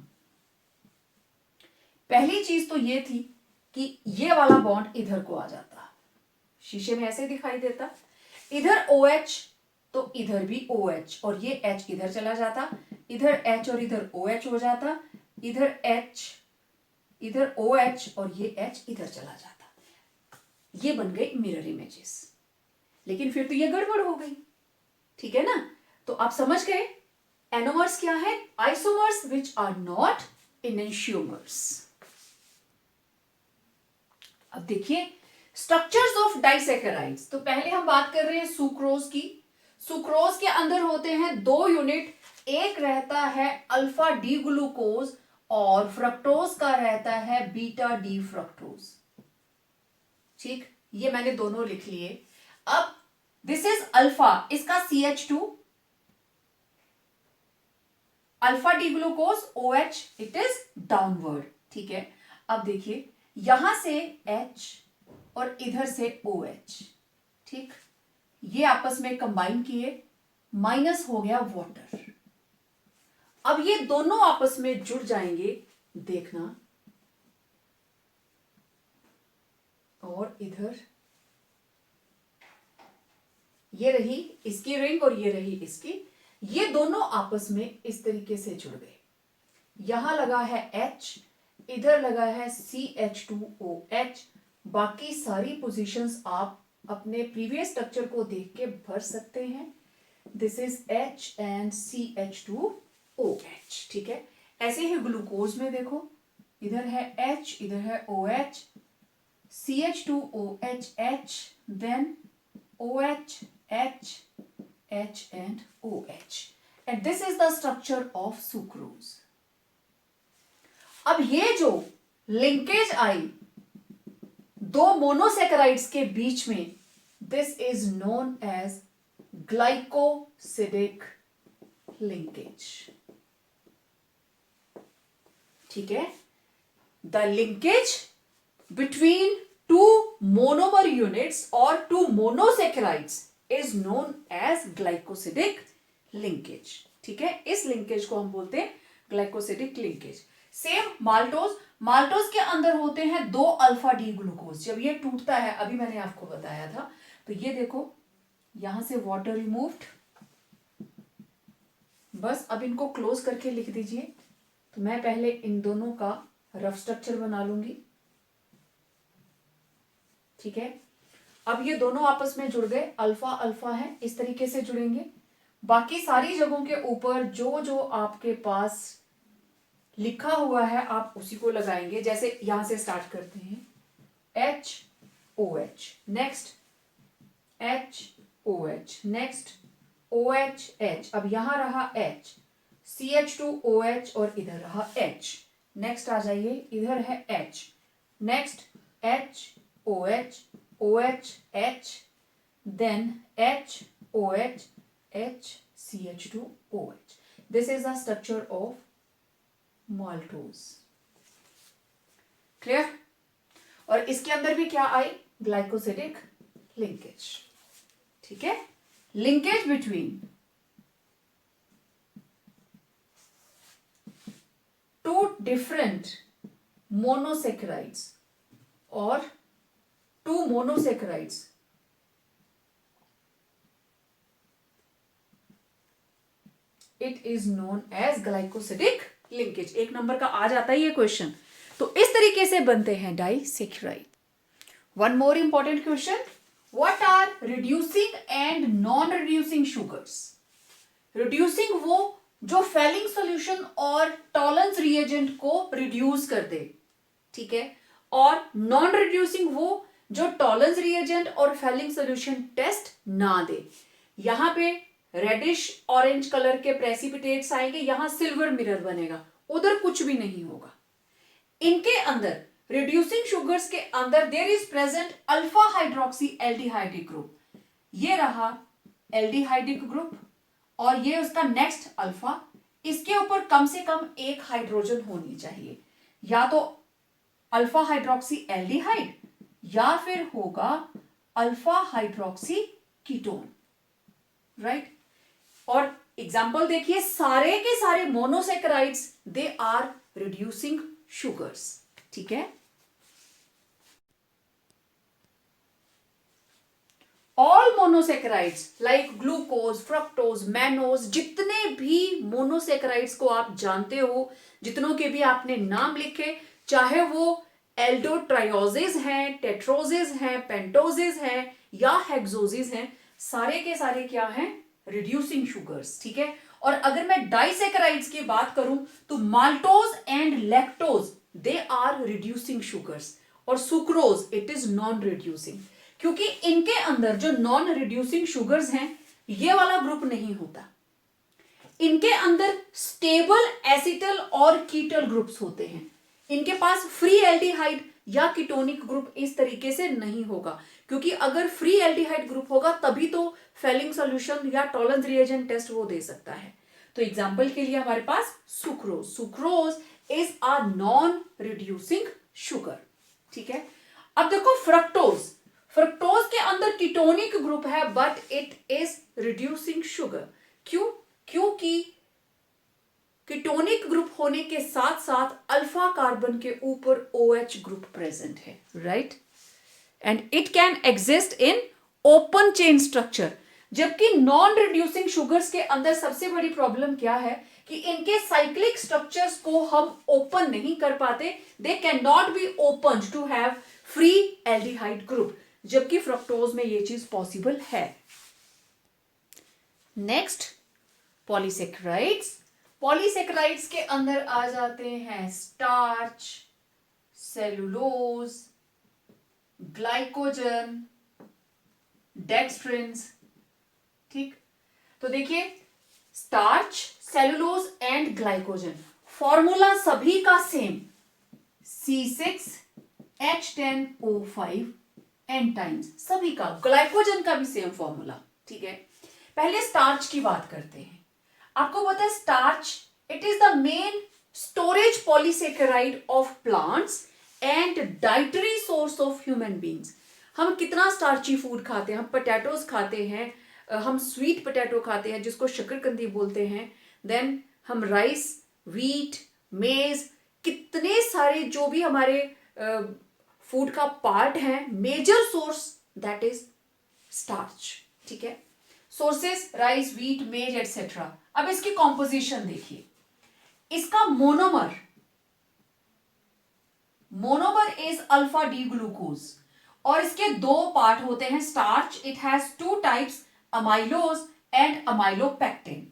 पहली चीज तो ये थी कि ये वाला बॉन्ड इधर को आ जाता, शीशे में ऐसे दिखाई देता, इधर OH तो इधर भी OH, और ये H इधर चला जाता, इधर H और इधर OH हो जाता, इधर H इधर OH और ये H इधर चला जाता। ये बन गई मिरर इमेजेस। लेकिन फिर तो ये गड़बड़ हो गई, ठीक है ना। तो आप समझ गए एनोमर्स क्या है? Isomers which are not enantiomers. अब देखिए स्ट्रक्चर्स ऑफ डाइसैकेराइड्स, तो पहले हम बात कर रहे हैं सुक्रोज की। सुक्रोज के अंदर होते हैं 2 यूनिट, एक रहता है अल्फा डी ग्लूकोज और फ्रक्टोज का रहता है बीटा डी फ्रक्टोज। ठीक, ये मैंने दोनों लिख लिए। अब दिस इज अल्फा, इसका CH2, alpha D glucose OH, it is downward. ठीक है, अब देखिए यहां से H और इधर से OH, ठीक, ये आपस में कंबाइन किए, माइनस हो गया वाटर। अब ये दोनों आपस में जुड़ जाएंगे, देखना, और इधर ये रही इसकी रिंग और ये रही इसकी, ये दोनों आपस में इस तरीके से जुड़ गए। यहां लगा है H, इधर लगा है CH2OH। बाकी सारी पोजीशंस आप अपने प्रीवियस स्ट्रक्चर को देख के भर सकते हैं। This is H and CH2OH। ठीक है, ऐसे ही ग्लूकोज में देखो, इधर है H, इधर है OH, CH2OH H, then OH H, H and OH, and this is the structure of sucrose. अब ये जो लिंकेज आई दो मोनोसेकेराइड्स के बीच में, this is known as glycosidic linkage. ठीक है, the linkage between two monomer units और two monosaccharides is known as glycosidic linkage. ठीक है, इस लिंकेज को हम बोलते हैं glycosidic linkage. Same maltose, maltose के अंदर होते हैं 2 अल्फा डी ग्लूकोज। जब ये टूटता है, अभी मैंने आपको बताया था, तो ये देखो यहां से वाटर रिमूव्ड। बस अब इनको क्लोज करके लिख दीजिए। तो मैं पहले इन दोनों का रफ स्ट्रक्चर बना लूंगी। ठीक है, अब ये दोनों आपस में जुड़ गए, अल्फा अल्फा है, इस तरीके से जुड़ेंगे। बाकी सारी जगहों के ऊपर जो जो आपके पास लिखा हुआ है आप उसी को लगाएंगे। जैसे यहां से स्टार्ट करते हैं, H OH, next H OH, next OH H, अब यहां रहा H, CH2OH और इधर रहा H। नेक्स्ट आ जाइए, इधर है H, next H OH OH H, then H OH H CH2OH. This is the structure of maltose. Clear? और इसके अंदर भी क्या आई? Glycosidic linkage. ठीक है, linkage between two different monosaccharides और two monosaccharides it is known as glycosidic linkage. 1 number का आ जाता है ये क्वेश्चन। तो इस तरीके से बनते हैं disaccharide. One more important question, what are reducing and non reducing sugars? Reducing वो जो फेलिंग सॉल्यूशन और टॉलरेंस रिएजेंट को रिड्यूस कर दे, ठीक है, और नॉन रिड्यूसिंग वो जो टॉलरेंस रिएजेंट और फेलिंग सॉल्यूशन टेस्ट ना दे। यहां पे रेडिश ऑरेंज कलर के प्रेसिपिटेट्स आएंगे, यहां सिल्वर मिरर बनेगा, उधर कुछ भी नहीं होगा। इनके अंदर रिड्यूसिंग शुगर्स के अंदर there is present alpha hydroxy aldehydic group. ये रहा एल्डिहाइडिक ग्रुप और ये उसका नेक्स्ट अल्फा। इसके ऊपर कम से कम एक हाइड्रोजन होनी चाहिए, या तो अल्फा हाइड्रोक्सी एल्डिहाइड या फिर होगा अल्फा हाइड्रोक्सी कीटोन, राइट। और एग्जाम्पल देखिए, सारे के सारे monosaccharides they are reducing sugars. ठीक है, all monosaccharides like glucose, fructose, mannose, जितने भी मोनोसेकेराइड्स को आप जानते हो, जितनों के भी आपने नाम लिखे, चाहे वो एल्डोट्रायोजेज हैं, टेट्रोजेज हैं, पेंटोजेज हैं या हेक्सोजेज हैं, सारे के सारे क्या हैं? Reducing sugars. ठीक है, और अगर मैं डाइसेकेराइड्स की बात करूं तो maltose and lactose they are reducing sugars, और sucrose it is non reducing, क्योंकि इनके अंदर जो नॉन रिड्यूसिंग शुगर्स हैं ये वाला ग्रुप नहीं होता, इनके अंदर स्टेबल एसिटल और कीटल ग्रुप्स होते हैं, इनके पास फ्री एल्डिहाइड या कीटोनिक ग्रुप इस तरीके से नहीं होगा, क्योंकि अगर फ्री एल्डिहाइड ग्रुप होगा तभी तो फेलिंग सॉल्यूशन या टॉलरेंस रिएजेंट टेस्ट वो दे सकता है। तो एग्जांपल के लिए हमारे पास sucrose, sucrose is a non reducing sugar, ठीक है। अब देखो फ्रक्टोज, फ्रक्टोज के अंदर कीटोनिक ग्रुप है but it is reducing sugar, क्यों? क्योंकि कीटोनिक ग्रुप होने के साथ साथ अल्फा कार्बन के ऊपर OH ग्रुप प्रेजेंट है, right, and it can exist in open chain structure. जबकि नॉन रिड्यूसिंग शुगर्स के अंदर सबसे बड़ी प्रॉब्लम क्या है कि इनके साइक्लिक स्ट्रक्चर्स को हम ओपन नहीं कर पाते, they can not be open to have free aldehyde group, जबकि फ्रक्टोज में ये चीज पॉसिबल है। नेक्स्ट पॉलीसेक्राइड्स, पॉलीसेक्राइड्स के अंदर आ जाते हैं स्टार्च, सेलुलोज, ग्लाइकोजन, डेक्स्ट्रिन्स, ठीक। तो देखिए starch, cellulose and glycogen, formula सभी का सेम, C6H10O5 एन टाइम्स, सभी का, ग्लाइकोजन का भी सेम फॉर्मूला, ठीक है। पहले स्टार्च की बात करते हैं। आपको पता है starch it is the main storage polysaccharide of plants and dietary source of human beings. हम कितना स्टार्ची फूड खाते हैं, हम पोटैटोज खाते हैं, हम स्वीट पोटैटो खाते हैं जिसको शकरकंदी बोलते हैं, देन हम राइस, व्हीट, मेज, कितने सारे जो भी हमारे फूड का पार्ट है, major source that is starch, ठीक है। Sources rice, wheat, maize etcetera. अब इसकी कॉम्पोजिशन देखिए, इसका monomer, monomer is alpha D glucose, और इसके दो पार्ट होते हैं starch, it has two types, amylose and amylopectin.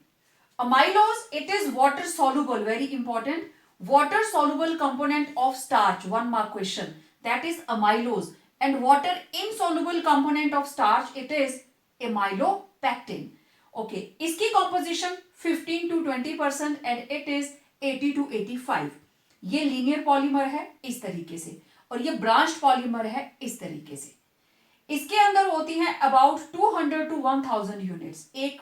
Amylose it is water soluble, very important, water soluble component of starch, 1 mark question, that is amylose, and water insoluble component of starch it is amylopectin, okay। इसकी composition 15 to 20% and it is 80 to 85। ये लीनियर पॉलीमर है इस तरीके से, और ये ब्रांच्ड पॉलीमर है इस तरीके से। इसके अंदर होती है अबाउट 200 to 1000 यूनिट्स। एक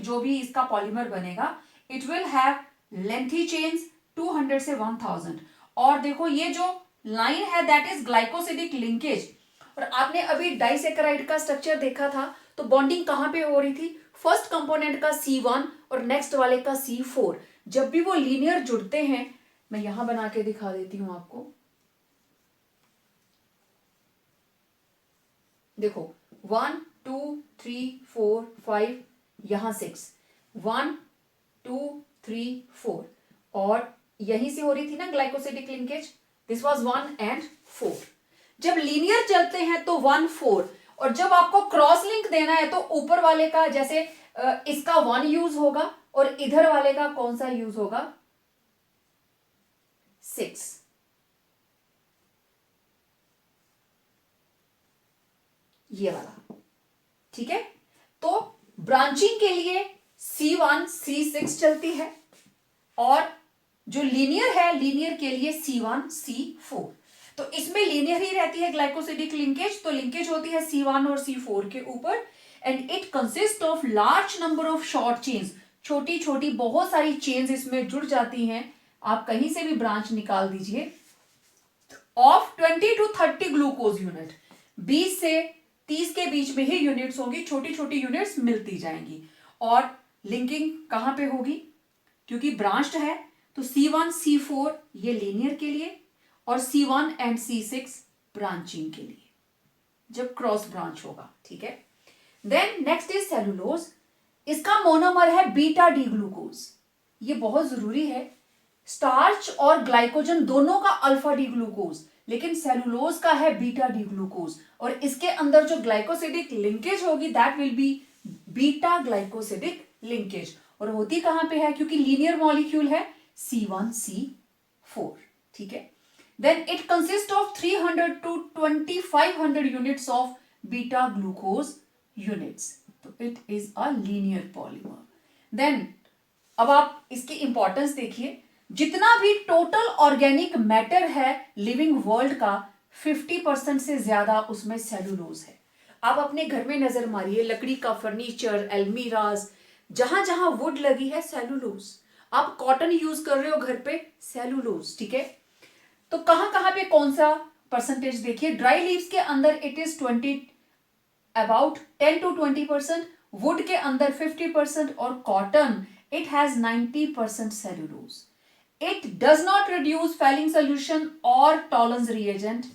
जो भी इसका पॉलीमर बनेगा it will have lengthy chains 200 से 1000। और देखो ये जो लाइन है दैट इज ग्लाइकोसिडिक लिंकेज। और आपने अभी डाइसेकेराइड का स्ट्रक्चर देखा था, तो बॉन्डिंग कहां पे हो रही थी, फर्स्ट कंपोनेंट का C1 और नेक्स्ट वाले का C4। जब भी वो लीनियर जुड़ते हैं, मैं यहां बना के दिखा देती हूं आपको, देखो 1 2 3 4 5, यहां 6, 1 2 3 4, और यहीं से हो रही थी ना glycosidic linkage, this was 1 and 4। जब लीनियर चलते हैं तो 1 4, और जब आपको क्रॉस लिंक देना है तो ऊपर वाले का जैसे इसका 1 यूज होगा और इधर वाले का कौन सा यूज होगा, 6। ये वाला, ठीक है। तो ब्रांचिंग के लिए C1 C6 चलती है, और जो लीनियर है लीनियर के लिए C1 C4। तो इसमें लीनियर ही रहती है ग्लाइकोसिडिक लिंकेज, तो लिंकेज होती है C1 और C4 के ऊपर, and it consist of large number of short chains, छोटी छोटी बहुत सारी चेन्स इसमें जुड़ जाती हैं। आप कहीं से भी ब्रांच निकाल दीजिए, ऑफ 20 to 30 ग्लूकोज यूनिट, 20 से 30 के बीच में ही यूनिट्स होंगी, छोटी छोटी यूनिट्स मिलती जाएंगी। और लिंकिंग कहां पे होगी, क्योंकि ब्रांच्ड है तो C1 C4 ये लीनियर के लिए, और C1 एंड C6 ब्रांचिंग के लिए जब क्रॉस ब्रांच होगा, ठीक है। देन नेक्स्ट इज सेलुलोज, इसका मोनोमर है बीटा डी ग्लूकोज। ये बहुत जरूरी है, स्टार्च और ग्लाइकोजन दोनों का अल्फा डी ग्लूकोज, लेकिन सेलुलोज का है बीटा डी ग्लूकोज, और इसके अंदर जो ग्लाइकोसिडिक लिंकेज होगी that will be beta glycosidic linkage. और होती कहां पे है, क्योंकि लीनियर मॉलिक्यूल है C1 C4, ठीक है। then it consists of 300 to 2500 units of beta glucose units. तो it is a linear polymer. Then अब आप इसकी इंपॉर्टेंस देखिए, जितना भी टोटल ऑर्गेनिक मैटर है लिविंग वर्ल्ड का 50% से ज्यादा उसमें सेलुलोज है. आप अपने घर में नजर मारिए, लकड़ी का फर्नीचर, एल्मीराज, जहां जहां वुड लगी है सेलुलोज. आप कॉटन यूज कर रहे हो घर पे, सेलुलोज. ठीक है, तो कहां कहां पे कौन सा परसेंटेज देखिए. ड्राई लीव्स के अंदर it is 20 about 10 to 20%, would के अंदर 50% और cotton it has 90% cellulose. It does not reduce falling solution और टॉलरेंस रिएजेंट.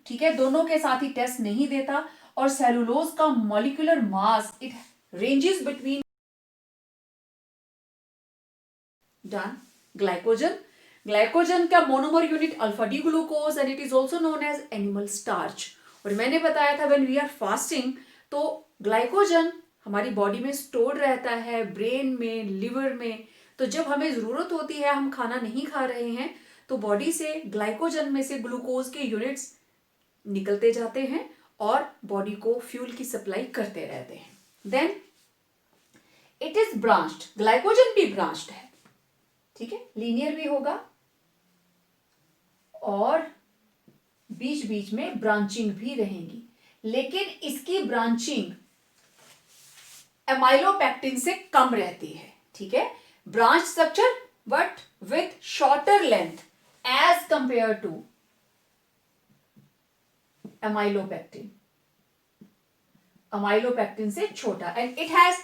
ठीक है, दोनों के साथ ही टेस्ट नहीं देता. और सेलुलोज का molecular mass it ranges between done glycogen. Glycogen का monomer unit alpha D glucose and it is also known as animal starch. और मैंने बताया था व्हेन वी आर फास्टिंग तो ग्लाइकोजन हमारी बॉडी में स्टोर्ड रहता है, ब्रेन में, लिवर में. तो जब हमें जरूरत होती है, हम खाना नहीं खा रहे हैं, तो बॉडी से ग्लाइकोजन में से ग्लूकोज के यूनिट्स निकलते जाते हैं और बॉडी को फ्यूल की सप्लाई करते रहते हैं. Then it is branched. Glycogen भी ब्रांच्ड है. ठीक है, लीनियर भी होगा और बीच बीच में ब्रांचिंग भी रहेंगी. लेकिन इसकी ब्रांचिंग एमाइलोपेक्टिन से कम रहती है. ठीक है, branch structure but with shorter length as compare to amylopectin. Amylopectin से छोटा and it has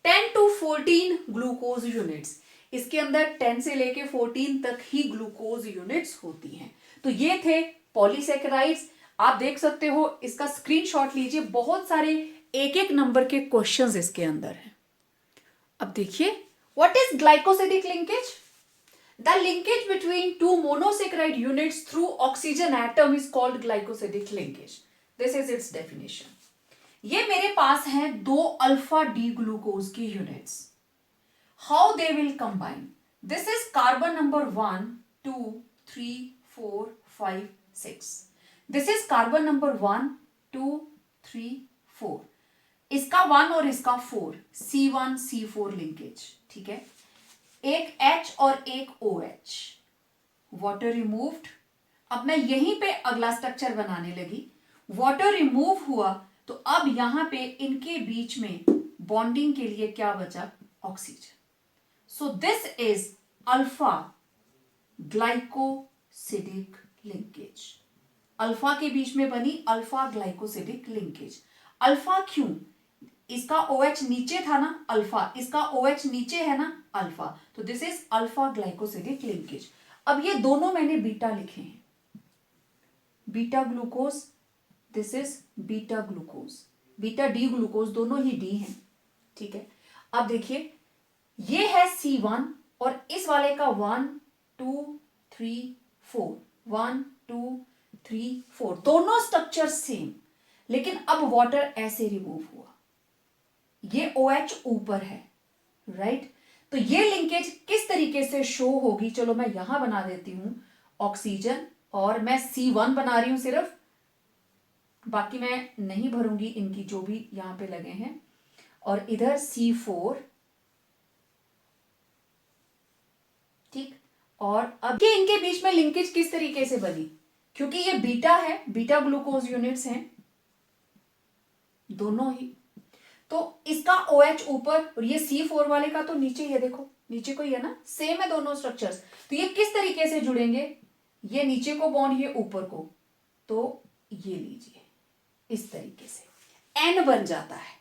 10 to 14 glucose units. इसके अंदर 10 से लेके 14 तक ही ग्लूकोज यूनिट्स होती हैं. तो ये थे पॉलीसेकेराइड्स. आप देख सकते हो, इसका स्क्रीनशॉट लीजिए, बहुत सारे एक एक नंबर के क्वेश्चंस इसके अंदर हैं. अब देखिए, what is glycosidic linkage? The linkage between to monosaccharide units through oxygen atom is called glycosidic linkage. This is it's definition. ये मेरे पास हैं 2 अल्फा डी ग्लूकोज की units. How they will combine? This is carbon number 1 2 3 4 5 6. This is carbon number 1 2 3 4. इसका 1 और इसका 4, C1 C4 लिंकेज. ठीक है, एक H और एक OH. Water removed. अब मैं यहीं पे अगला स्ट्रक्चर बनाने लगी. वाटर रिमूव हुआ तो अब यहां पे इनके बीच में बॉन्डिंग के लिए क्या बचा? Oxygen. So this is alpha glycosidic linkage. Alpha के बीच में बनी अल्फा ग्लाइकोसिडिक लिंकेज. अल्फा क्यों? इसका OH नीचे था ना, अल्फा. इसका OH नीचे है ना, अल्फा. तो this is alpha glycosidic linkage. अब ये दोनों मैंने बीटा लिखे हैं. Beta glucose, this is beta glucose. Beta D glucose, दोनों ही डी हैं. ठीक है, अब देखिए, ये है C1 और इस वाले का 1 2 3 4 1 2 3 4, दोनों स्ट्रक्चर सेम. लेकिन अब वाटर ऐसे रिमूव हुआ, ये OH ऊपर है, राइट. तो ये लिंकेज किस तरीके से शो होगी? चलो मैं यहां बना देती हूं ऑक्सीजन, और मैं C1 बना रही हूं सिर्फ, बाकी मैं नहीं भरूंगी इनकी जो भी यहां पे लगे हैं. और इधर C4. ठीक, और अब ये इनके बीच में लिंकेज किस तरीके से बनी? क्योंकि ये बीटा है, बीटा ग्लूकोज यूनिट्स हैं दोनों ही. तो इसका OH ऊपर और ये C4 वाले का तो नीचे ही है. देखो नीचे को ही है ना, सेम है दोनों स्ट्रक्चर्स. तो ये किस तरीके से जुड़ेंगे? ये नीचे को बॉन्ड, ये ऊपर को. तो ये लीजिए, इस तरीके से N बन जाता है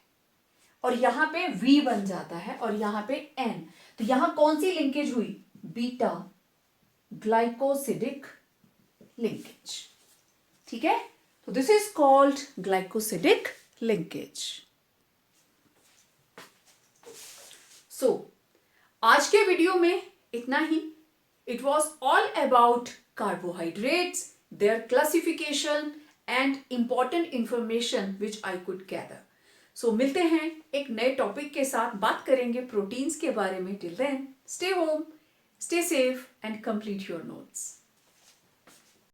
और यहां पे V बन जाता है और यहां पे N. तो यहां कौन सी लिंकेज हुई? Beta glycosidic linkage. ठीक है, तो this is called glycosidic linkage. So आज के वीडियो में इतना ही. It was all about carbohydrates, their classification and important information which I could gather. So मिलते हैं एक नए टॉपिक के साथ, बात करेंगे प्रोटीन्स के बारे में. Till then, stay home, stay safe and complete your notes.